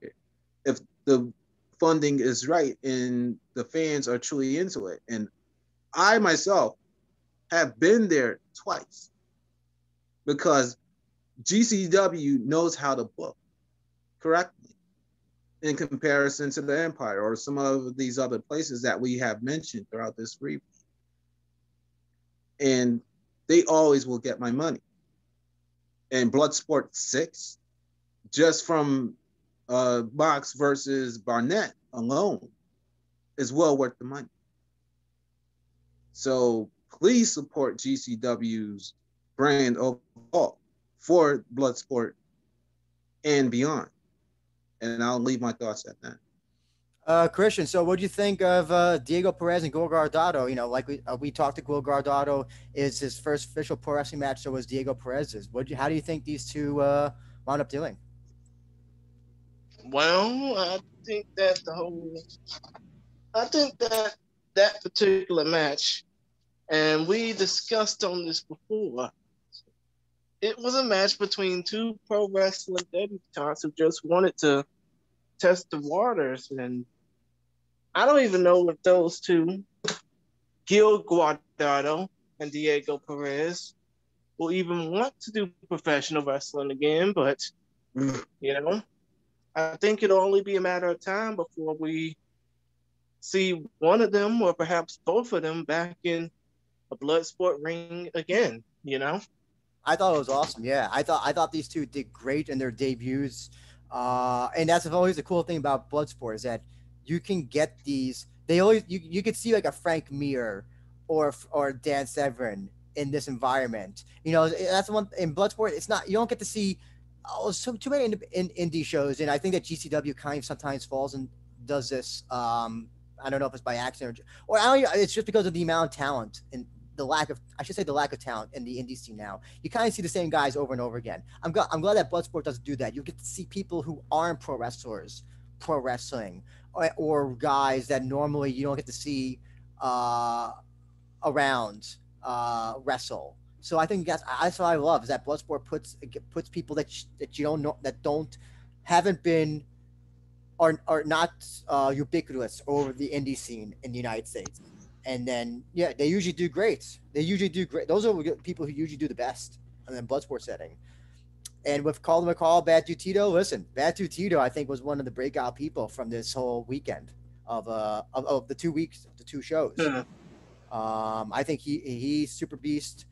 If the funding is right and the fans are truly into it. And I myself have been there twice because GCW knows how to book correctly in comparison to the Empire or some of these other places that we have mentioned throughout this review. and they always will get my money. And Bloodsport 6, just from Mox versus Barnett alone, is well worth the money. So please support GCW's brand overall for Bloodsport and beyond. And I'll leave my thoughts at that. Christian, so what do you think of Diego Perez and Gil Guardado? You know, like we talked to Gil Guardado, is his first official pro wrestling match, so was Diego Perez's. How do you think these two wound up doing? Well, I think that particular match, and we discussed on this before, it was a match between two pro wrestling debutantes who just wanted to test the waters. And I don't even know if those two, Gil Guardado and Diego Perez, will even want to do professional wrestling again. But, you know, I think it'll only be a matter of time before we see one of them or perhaps both of them back in a Bloodsport ring again, you know? I thought it was awesome. Yeah, I thought these two did great in their debuts, and that's always the cool thing about Bloodsport is that you can get these. They always you could see like a Frank Mir or Dan Severn in this environment. You know, that's one in Bloodsport. It's not you don't get to see too many in indie shows, and I think that GCW kind of sometimes falls and does this. I don't know if it's by accident or I don't. It's just because of the amount of talent and the lack of I should say the lack of talent in the indie scene now. You kind of see the same guys over and over again. I'm glad that Bloodsport doesn't do that. You get to see people who aren't pro wrestlers, pro wrestling, or guys that normally you don't get to see around wrestle. So I think that's what I love is that Bloodsport puts people that you don't know that don't haven't been are not ubiquitous over the indie scene in the United States. And then yeah, they usually do great. They usually do great. Those are people who usually do the best in the Bloodsport setting. And with Calder McCall, Bad Dude Tito, listen, Bad Dude Tito, I think was one of the breakout people from this whole weekend of the 2 weeks, the two shows. I think he's Super Beast.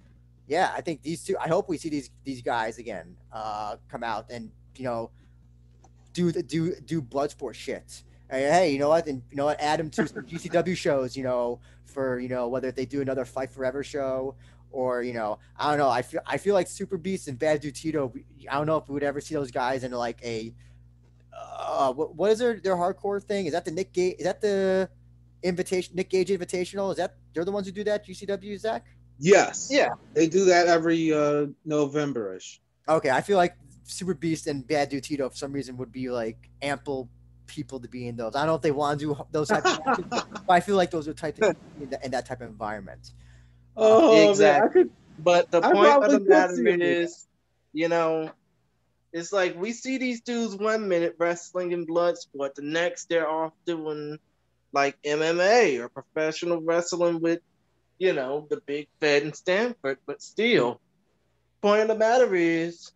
Yeah, I think these two. I hope we see these guys again come out and do Bloodsport shit. Hey, you know what? And you know what? Add them to some GCW shows. For whether they do another Fight Forever show or I don't know. I feel like Super Beast and Bad Dude Tito. I don't know if we would ever see those guys in like a what is their hardcore thing? Is that the Nick Gage? Is that the Nick Gage Invitational? Is that they're the ones who do that? GCW, Zach? Yes. Yeah. They do that every November-ish. Okay, I feel like Super Beast and Bad Dude Tito for some reason would be like ample people to be in those. I don't know if they want to do those types of matches, but I feel like those are type in that type of environment. Exactly. Man, but the point of the matter is, it's like we see these dudes 1 minute wrestling in Bloodsport, the next they're off doing like MMA or professional wrestling with, the Big Fed in Stanford. But still, point of the matter is,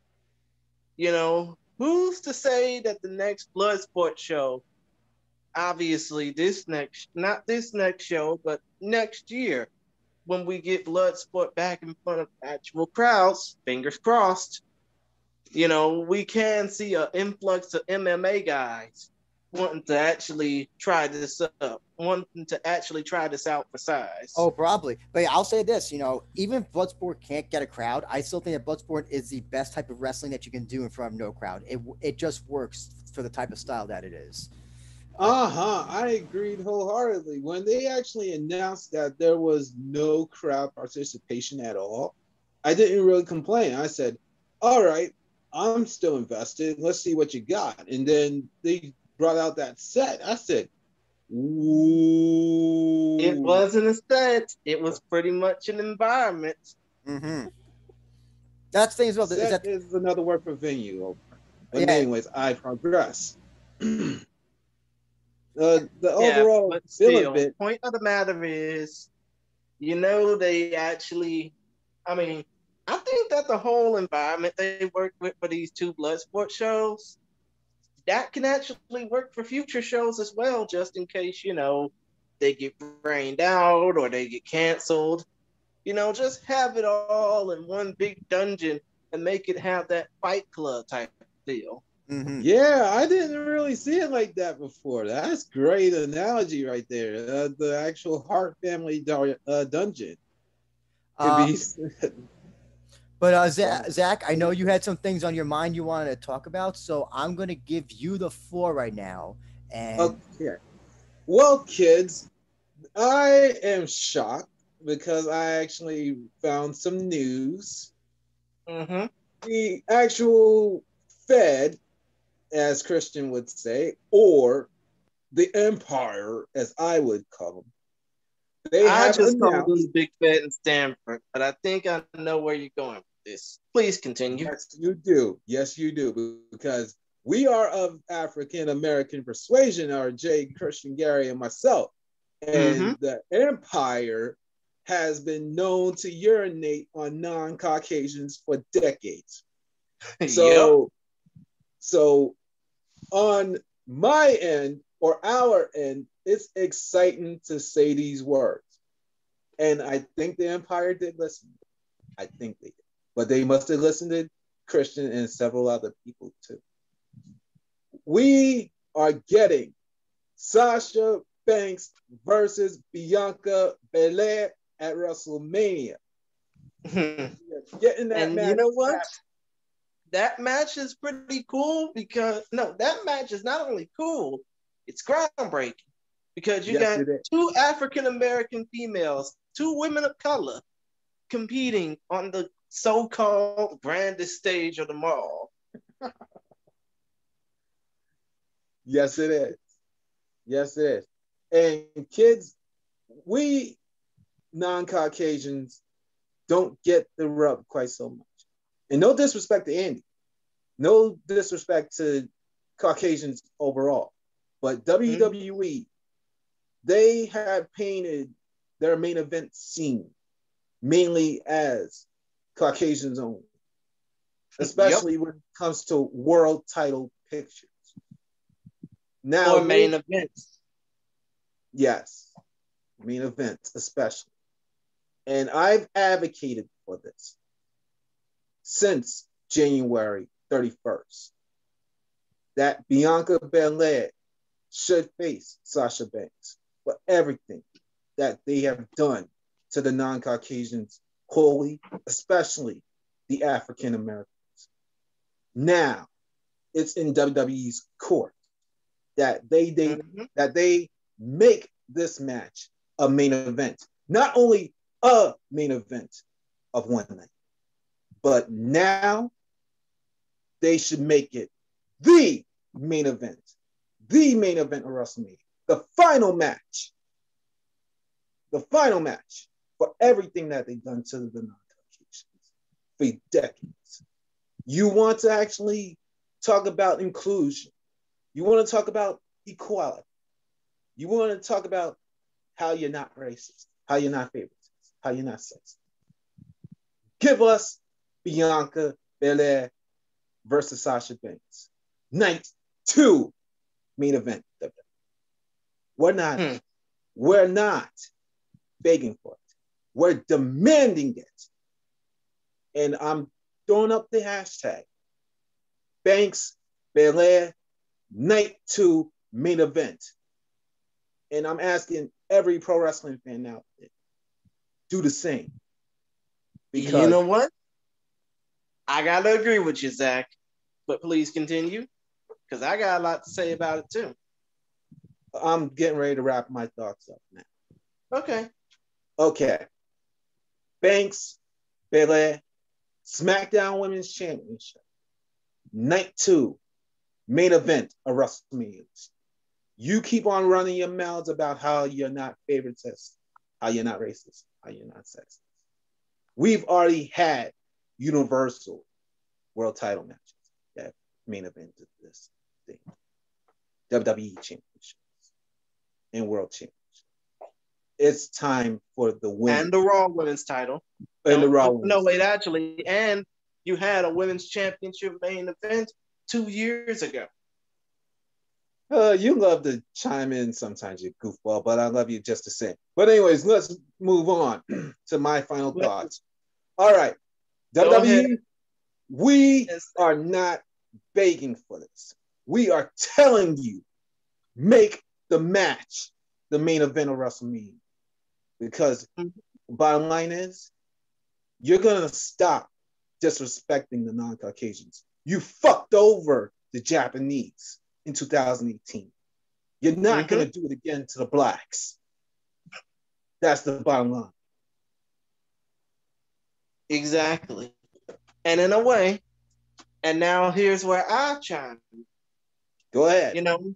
who's to say that the next Bloodsport show, obviously not this next show, but next year, when we get Bloodsport back in front of actual crowds, fingers crossed, we can see an influx of MMA guys wanting to actually try this out for size. Oh, probably. But yeah, I'll say this, even if Bloodsport can't get a crowd, I still think that Bloodsport is the best type of wrestling that you can do in front of no crowd. It just works for the type of style that it is. I agreed wholeheartedly. When they actually announced that there was no crowd participation at all, I didn't really complain. I said, all right, I'm still invested. Let's see what you got. And then they brought out that set. I said, ooh. It wasn't a set. It was pretty much an environment. Mm-hmm. That's things well. Set is another word for venue. But anyways, I progress. The overall still, bit. Point of the matter is, they actually, I think that the whole environment they work with for these two Bloodsport shows, that can actually work for future shows as well, just in case, they get rained out or they get canceled. Just have it all in one big dungeon and make it have that Fight Club type deal. Mm-hmm. Yeah, I didn't really see it like that before. That's great analogy right there. The actual Hart family dungeon can Uh, be. but Wow. Zach, I know you had some things on your mind you wanted to talk about, so I'm gonna give you the floor right now. And Okay. Well, kids, I am shocked because I actually found some news. Mm-hmm. The actual Fed, as Christian would say, or the Empire, as I would call them, they I have just called them announced. Big Fat and Stanford, but I think I know where you're going with this. Please continue. Yes, you do. Yes, you do. Because we are of African American persuasion, our Jay, Christian, Gary, and myself. Mm-hmm. And the Empire has been known to urinate on non-Caucasians for decades. Yep. So on my end or our end, it's exciting to say these words. And I think the Empire did listen. I think they did. But they must have listened to Christian and several other people too. We are getting Sasha Banks versus Bianca Belair at WrestleMania. Getting that And you match. know what? That match is pretty cool because that match is not only cool, it's groundbreaking because you Yes, got it is. two African American females, two women of color competing on the so-called grandest stage of them all. Yes, it is. Yes, it is. And kids, we non-Caucasians don't get the rub quite so much. And no disrespect to Andy, no disrespect to Caucasians overall, but WWE, they have painted their main event scene mainly as Caucasians only, especially when it comes to world title pictures. Now, or main events. Yes, main events especially. And I've advocated for this since January 31st that Bianca Belair should face Sasha Banks for everything that they have done to the non-Caucasians wholly, especially the African Americans. Now, it's in WWE's court that they make this match a main event. Not only a main event of one night, but now they should make it the main event of WrestleMania, the final match for everything that they've done to the non-Caucasians for decades. You want to actually talk about inclusion. You want to talk about equality. You want to talk about how you're not racist, how you're not favoritist, how you're not sexist. Give us Bianca Belair versus Sasha Banks. Night 2 main event. We're not begging for it. We're demanding it. And I'm throwing up the hashtag Banks Belair Night 2 main event. And I'm asking every pro wrestling fan out there, do the same. Because you know what? I gotta agree with you, Zach. But please continue, because I got a lot to say about it too. I'm getting ready to wrap my thoughts up now. Okay. Banks, Belair, SmackDown Women's Championship. Night 2, main event of WrestleMania. You keep on running your mouths about how you're not favoritist, how you're not racist, how you're not sexist. We've already had Universal World Title matches that main event of this thing. WWE Championships and World Championships. It's time for the women. And the Raw Women's title. And the Raw Women's No, wait, actually. And you had a Women's Championship main event 2 years ago. You love to chime in sometimes, you goofball, but I love you just the same. But anyways, let's move on to my final thoughts. All right, Go ahead. WWE, we are not begging for this. We are telling you, make the match the main event of WrestleMania. Because bottom line is, you're going to stop disrespecting the non-Caucasians. You fucked over the Japanese in 2018. You're not going to do it again to the blacks. That's the bottom line. Exactly. And in a way, and now here's where I chime in. Go ahead. You know,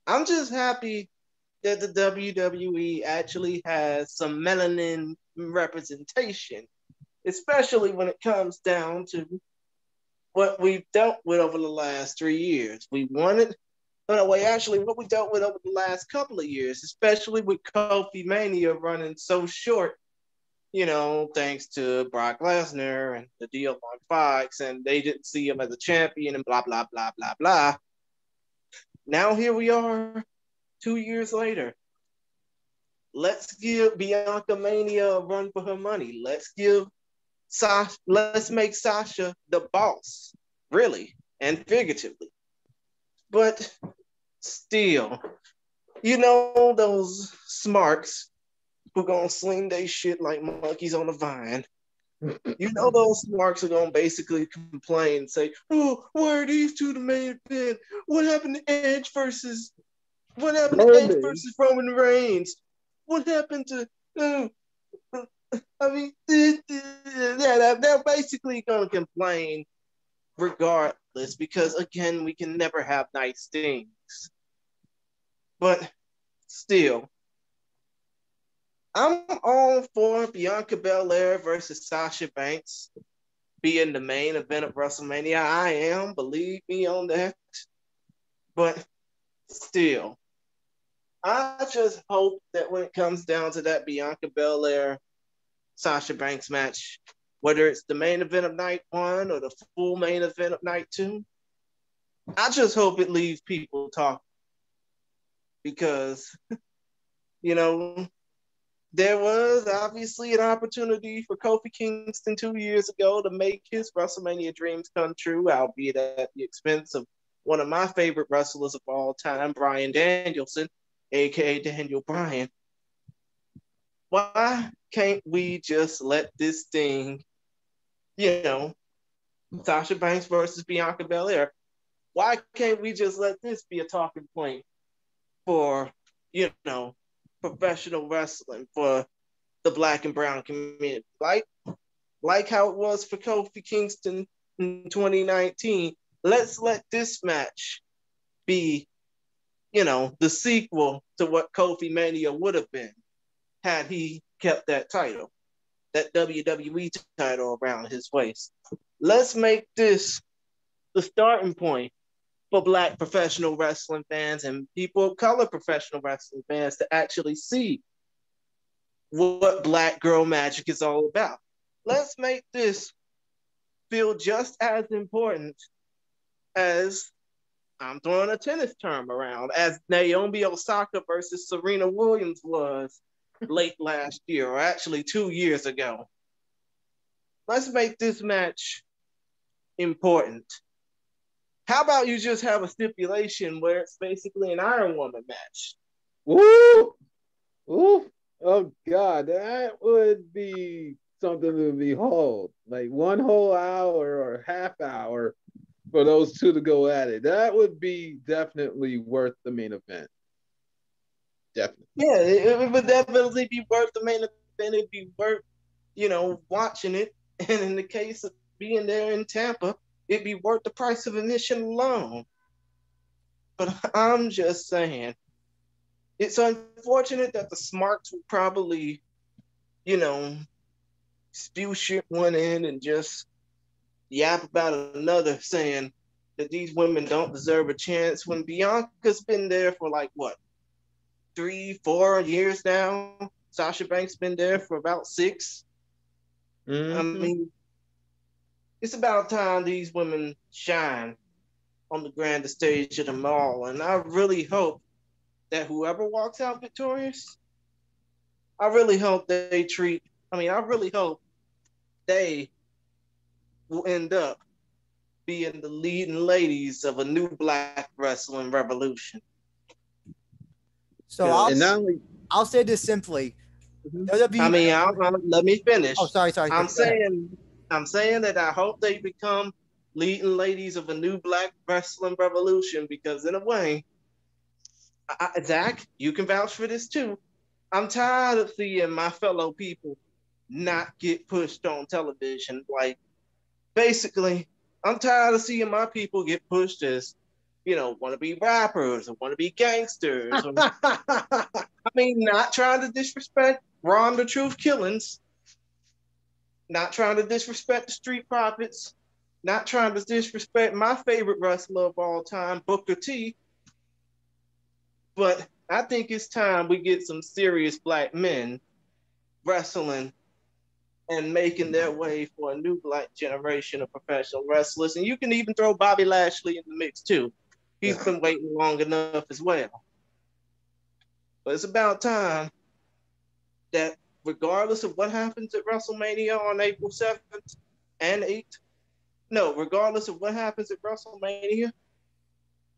I'm just happy that the WWE actually has some melanin representation, especially when it comes down to what we've dealt with over the last 3 years. We wanted, what we dealt with over the last couple of years, especially with Kofi Mania running so short, thanks to Brock Lesnar and the deal on Fox, and they didn't see him as a champion and blah, blah, blah, blah, blah. Now here we are 2 years later. Let's give Bianca Mania a run for her money. Let's make Sasha the boss, really, and figuratively. But still, those smarks who gonna sling they shit like monkeys on a vine. Those smarks are gonna basically complain and say, "Oh, why are these two the main event? What happened to Edge versus Roman Reigns? What happened to?" I mean, they're basically gonna complain regardless, because again, we can never have nice things. But still, I'm all for Bianca Belair versus Sasha Banks being the main event of WrestleMania. I am, believe me on that. But still, I just hope that when it comes down to that Bianca Belair Sasha Banks match, whether it's the main event of night 1 or the full main event of night 2, I just hope it leaves people talking. Because, there was obviously an opportunity for Kofi Kingston 2 years ago to make his WrestleMania dreams come true, albeit at the expense of one of my favorite wrestlers of all time, Bryan Danielson, aka Daniel Bryan. Why can't we just let this thing, Sasha Banks versus Bianca Belair, why can't we just let this be a talking point for, professional wrestling, for the black and brown community? Like how it was for Kofi Kingston in 2019. Let's let this match be, the sequel to what Kofi Mania would have been had he kept that title, that WWE title around his waist. Let's make this the starting point for black professional wrestling fans and people of color professional wrestling fans to actually see what Black Girl Magic is all about. Let's make this feel just as important as, I'm throwing a tennis term around, as Naomi Osaka versus Serena Williams was late last year, or actually 2 years ago. Let's make this match important. How about you just have a stipulation where it's basically an Iron Woman match? Woo! Ooh! Oh God, that would be something to behold. Like 1 whole hour or half hour for those two to go at it. That would be definitely worth the main event. Definitely. Yeah, it would definitely be worth the main event. It'd be worth, watching it. And in the case of being there in Tampa, it'd be worth the price of admission alone. But I'm just saying, it's unfortunate that the smarts will probably, spew shit one end and just yap about another, saying that these women don't deserve a chance, when Bianca's been there for 3-4 years now. Sasha Banks been there for about 6. Mm-hmm. I mean, it's about time these women shine on the grandest stage of them all. And I really hope that whoever walks out victorious, I really hope I really hope they will end up being the leading ladies of a new black wrestling revolution. So I'll And not only, I'll say this simply. I WWE. mean, let me finish. Oh, sorry. I'm Chris, go ahead. saying, I'm saying that I hope they become leading ladies of a new black wrestling revolution because, in a way, Zach, you can vouch for this too. I'm tired of seeing my fellow people not get pushed on television. Like, basically, I'm tired of seeing my people get pushed as, want to be rappers or want to be gangsters. I mean, not trying to disrespect Ron the Truth Killings, not trying to disrespect the Street Profits, not trying to disrespect my favorite wrestler of all time, Booker T. But I think it's time we get some serious black men wrestling and making their way for a new black generation of professional wrestlers. And you can even throw Bobby Lashley in the mix too. He's been waiting long enough as well. But it's about time that regardless of what happens at WrestleMania on April 7th and 8th, no, regardless of what happens at WrestleMania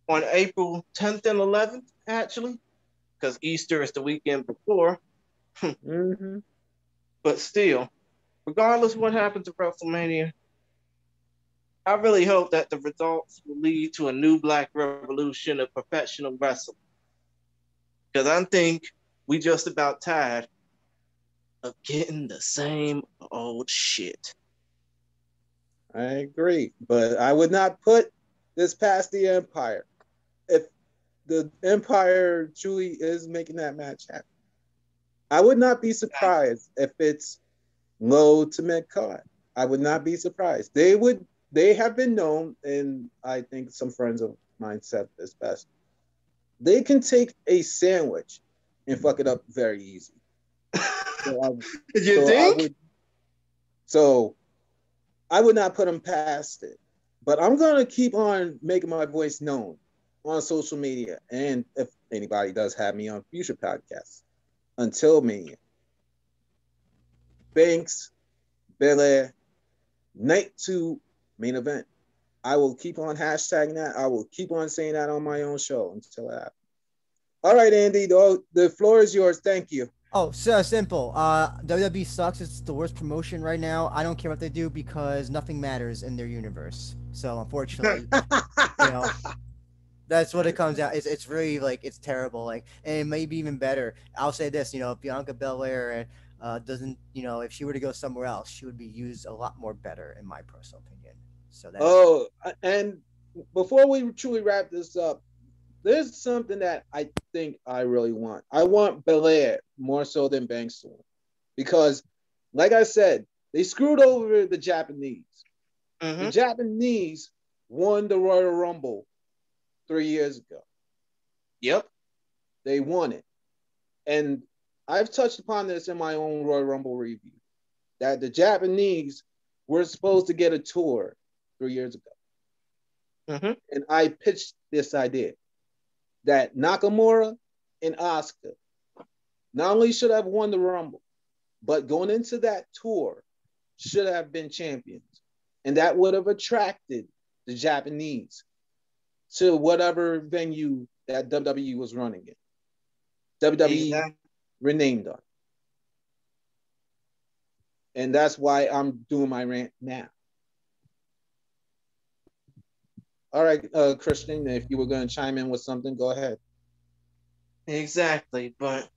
on April 10th and 11th, actually, because Easter is the weekend before. mm-hmm. But still, regardless of what happens at WrestleMania, I really hope that the results will lead to a new black revolution of professional wrestling. Because I think we just about tired of getting the same old shit. I agree, but I would not put this past the Empire. If the Empire truly is making that match happen, I would not be surprised if it's low to mid card. I would not be surprised. They have been known, and I think some friends of mine said this best. They can take a sandwich and fuck it up very easy. You think? I would not put them past it. But I'm gonna keep on making my voice known on social media, and if anybody does have me on future podcasts, until Mania. Banks, Belair, Night 2 main event. I will keep on hashtagging that. I will keep on saying that on my own show until it happens. All right, Andy, the floor is yours. Thank you. Oh, so simple. WWE sucks. It's the worst promotion right now. I don't care what they do because nothing matters in their universe. So unfortunately, you know, that's what it comes out. It's really like it's terrible. Like, and it may be even better. I'll say this. If Bianca Belair doesn't, if she were to go somewhere else, she would be used a lot more better, in my personal opinion. So that. Oh, and before we truly wrap this up, there's something that I think I really want. I want Belair more so than Banks to win. Because, like I said, they screwed over the Japanese. Mm-hmm. The Japanese won the Royal Rumble 3 years ago. Yep. They won it. And I've touched upon this in my own Royal Rumble review, that the Japanese were supposed to get a tour 3 years ago. Mm-hmm. And I pitched this idea that Nakamura and Asuka not only should have won the Rumble, but going into that tour should have been champions. And that would have attracted the Japanese to whatever venue that WWE was running in. WWE renamed on. And that's why I'm doing my rant now. All right, Christian, if you were going to chime in with something, go ahead. Exactly. But,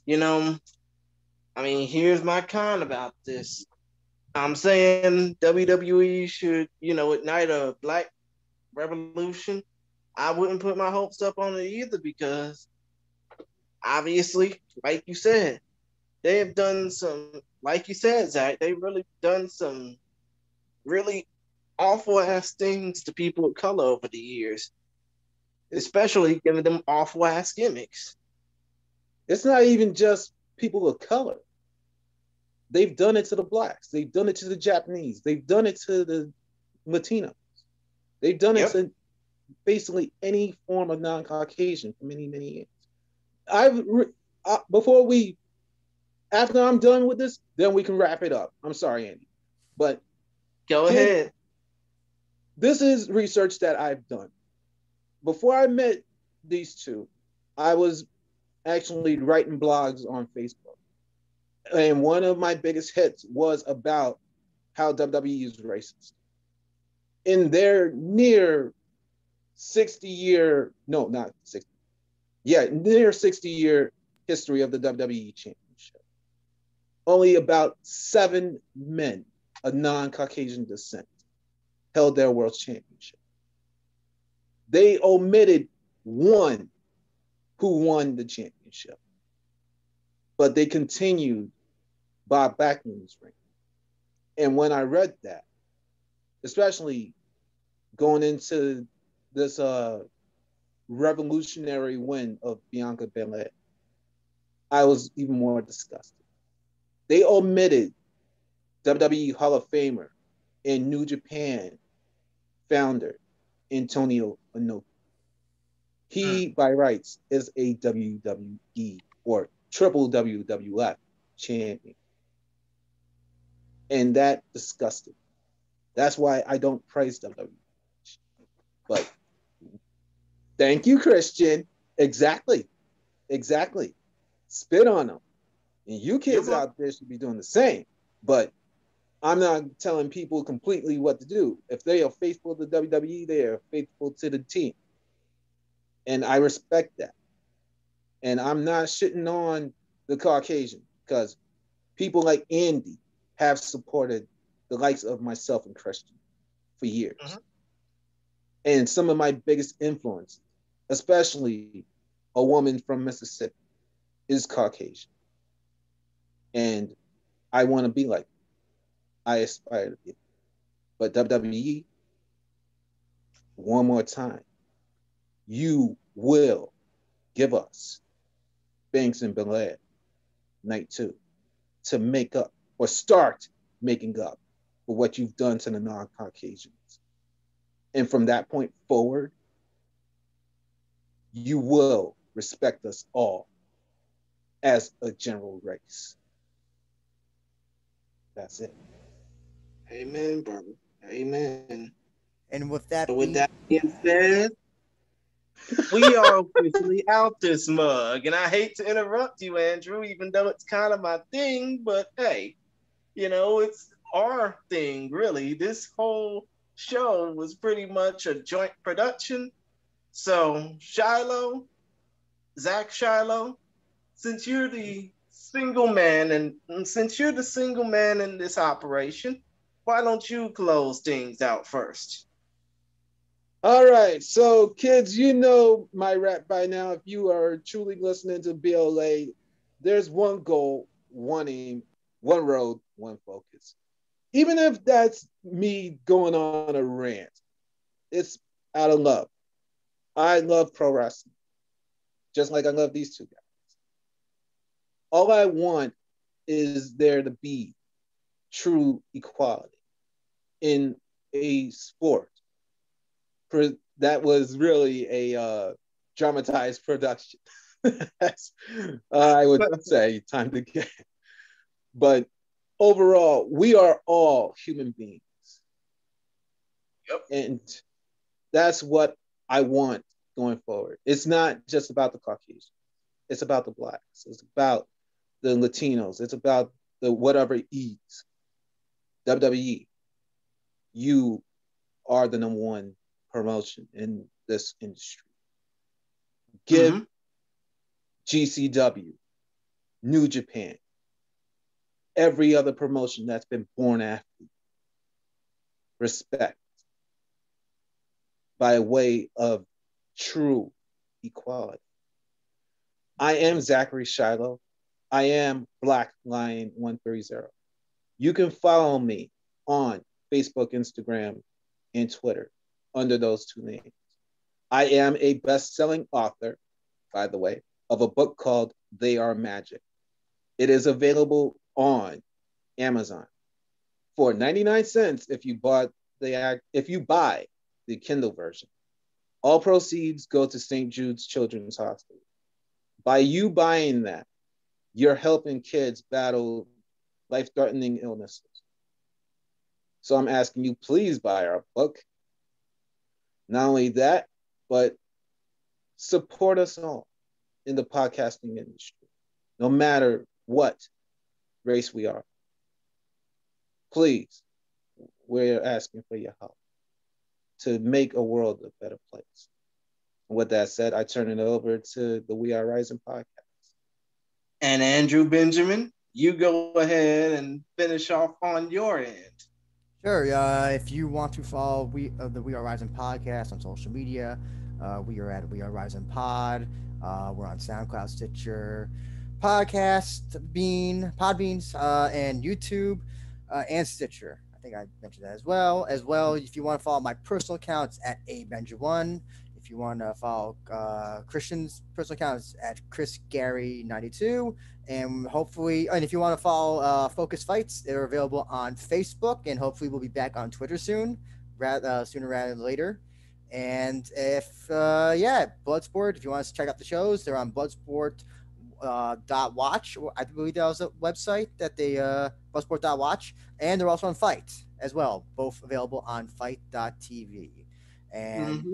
here's my con about this. I'm saying WWE should, ignite a black revolution. I wouldn't put my hopes up on it either because obviously, like you said, they have done some, like you said, Zach, they've really done some really awful ass things to people of color over the years, especially giving them awful ass gimmicks. It's not even just people of color. They've done it to the blacks. They've done it to the Japanese. They've done it to the Latinos. They've done it to basically any form of non-Caucasian for many, many years. Before after I'm done with this, then we can wrap it up. I'm sorry, Andy. But go ahead. This is research that I've done. Before I met these two, I was actually writing blogs on Facebook. And one of my biggest hits was about how WWE is racist. In their near 60-year, no, not 60, yeah, near 60-year history of the WWE Championship, only about 7 men of non-Caucasian descent held their world championship. They omitted one who won the championship, but they continued Bob Backlund's reign. And when I read that, especially going into this revolutionary win of Bianca Belair, I was even more disgusted. They omitted WWE Hall of Famer and New Japan founder Antonio Inoki. He, by rights, is a WWE or triple WWF champion. And that disgusted me. That's why I don't praise WWE. But thank you, Christian. Exactly. Spit on them. And you kids out there should be doing the same. But I'm not telling people completely what to do. If they are faithful to WWE, they are faithful to the team. And I respect that. And I'm not shitting on the Caucasian because people like Andy have supported the likes of myself and Christian for years. Mm-hmm. And some of my biggest influence, especially a woman from Mississippi, is Caucasian. And I want to be like her. I aspire to be. But WWE, one more time, you will give us Banks and Belair Night 2 to make up or start making up for what you've done to the non-Caucasians. And from that point forward, you will respect us all as a general race. That's it. Amen, brother. Amen. And with that being said, we are officially out this mug. And I hate to interrupt you, Andrew, even though it's kind of my thing, but hey, it's our thing, really. This whole show was pretty much a joint production. So, Shiloh, Zach Shiloh, since you're the single man and since you're the single man in this operation, why don't you close things out first? All right, so kids, you know my rap by now. If you are truly listening to BLA, there's one goal, one aim, one road, one focus. Even if that's me going on a rant, it's out of love. I love pro wrestling, just like I love these two guys. All I want is there to be true equality in a sport that was really a dramatized production. I would say time to get. But overall, we are all human beings. Yep. And that's what I want going forward. It's not just about the Caucasians. It's about the Blacks. It's about the Latinos. It's about the whatever E's. WWE, you are the number one promotion in this industry. Give GCW, New Japan, every other promotion that's been born athlete respect by way of true equality. I am Zachary Shiloh. I am Black Lion 130. You can follow me on Facebook, Instagram, and Twitter under those two names. I am a best-selling author, by the way, of a book called They Are Magic. It is available on Amazon for 99 cents if you buy the Kindle version, All proceeds go to St. Jude's Children's Hospital. By you buying that, you're helping kids battle life-threatening illnesses. So I'm asking you, please buy our book. Not only that, but support us all in the podcasting industry, no matter what race we are. Please, we're asking for your help to make a world a better place. With that said, I turn it over to the We Are Rising podcast. And Andrew Benjamin, you go ahead and finish off on your end. Sure. If you want to follow the We Are Rising podcast on social media, we are at We Are Rising Pod. We're on SoundCloud, Stitcher, Podbeans, and YouTube, and Stitcher. I think I mentioned that as well. If you want to follow my personal accounts at abenja1. If you want to follow Christian's personal accounts at ChrisGary92. And if you want to follow Focus Fights, they're available on Facebook, and hopefully we'll be back on Twitter sooner rather than later. And Bloodsport, if you want to check out the shows, they're on Bloodsport .watch. I believe that was a website that they Bloodsport.watch, and they're also on Fight as well, both available on Fight.tv. And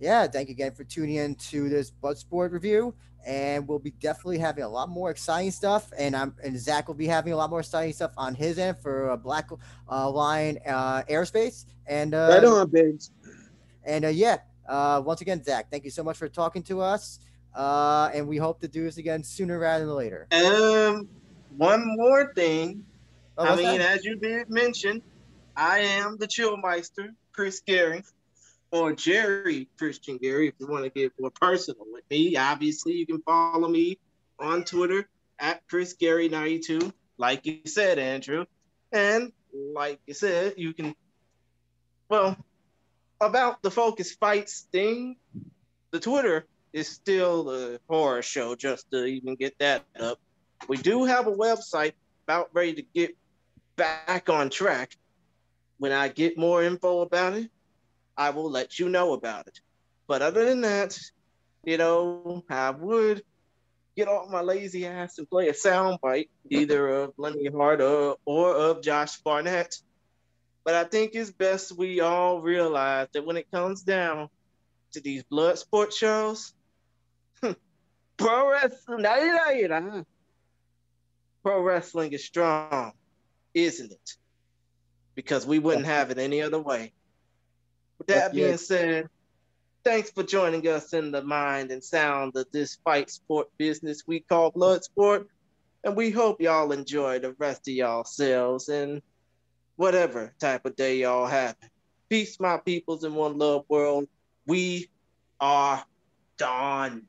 thank you again for tuning in to this Bloodsport review. And we'll be definitely having a lot more exciting stuff. And Zach will be having a lot more exciting stuff on his end for Black Lion Airspace. And right on, babes. And once again, Zach, thank you so much for talking to us. And we hope to do this again sooner rather than later. One more thing. That? As you did mention, I am the Chillmeister, Chris Gary, or Jerry Christian Gary, if you want to get more personal with me. Obviously, you can follow me on Twitter at ChrisGary92, like you said, Andrew. And like you said, you can, about the Focus Fights thing, the Twitter is still a horror show, just to even get that up. We do have a website about ready to get back on track. When I get more info about it, I will let you know about it. But other than that, I would get off my lazy ass and play a soundbite, either of Lenny Hart or of Josh Barnett. But I think it's best we all realize that when it comes down to these Bloodsport shows, pro wrestling is strong, isn't it? Because we wouldn't have it any other way. With that being said, thanks for joining us in the mind and sound of this fight sport business we call Bloodsport. And we hope y'all enjoy the rest of y'all selves and whatever type of day y'all have. Peace, my peoples in one love world. We are done.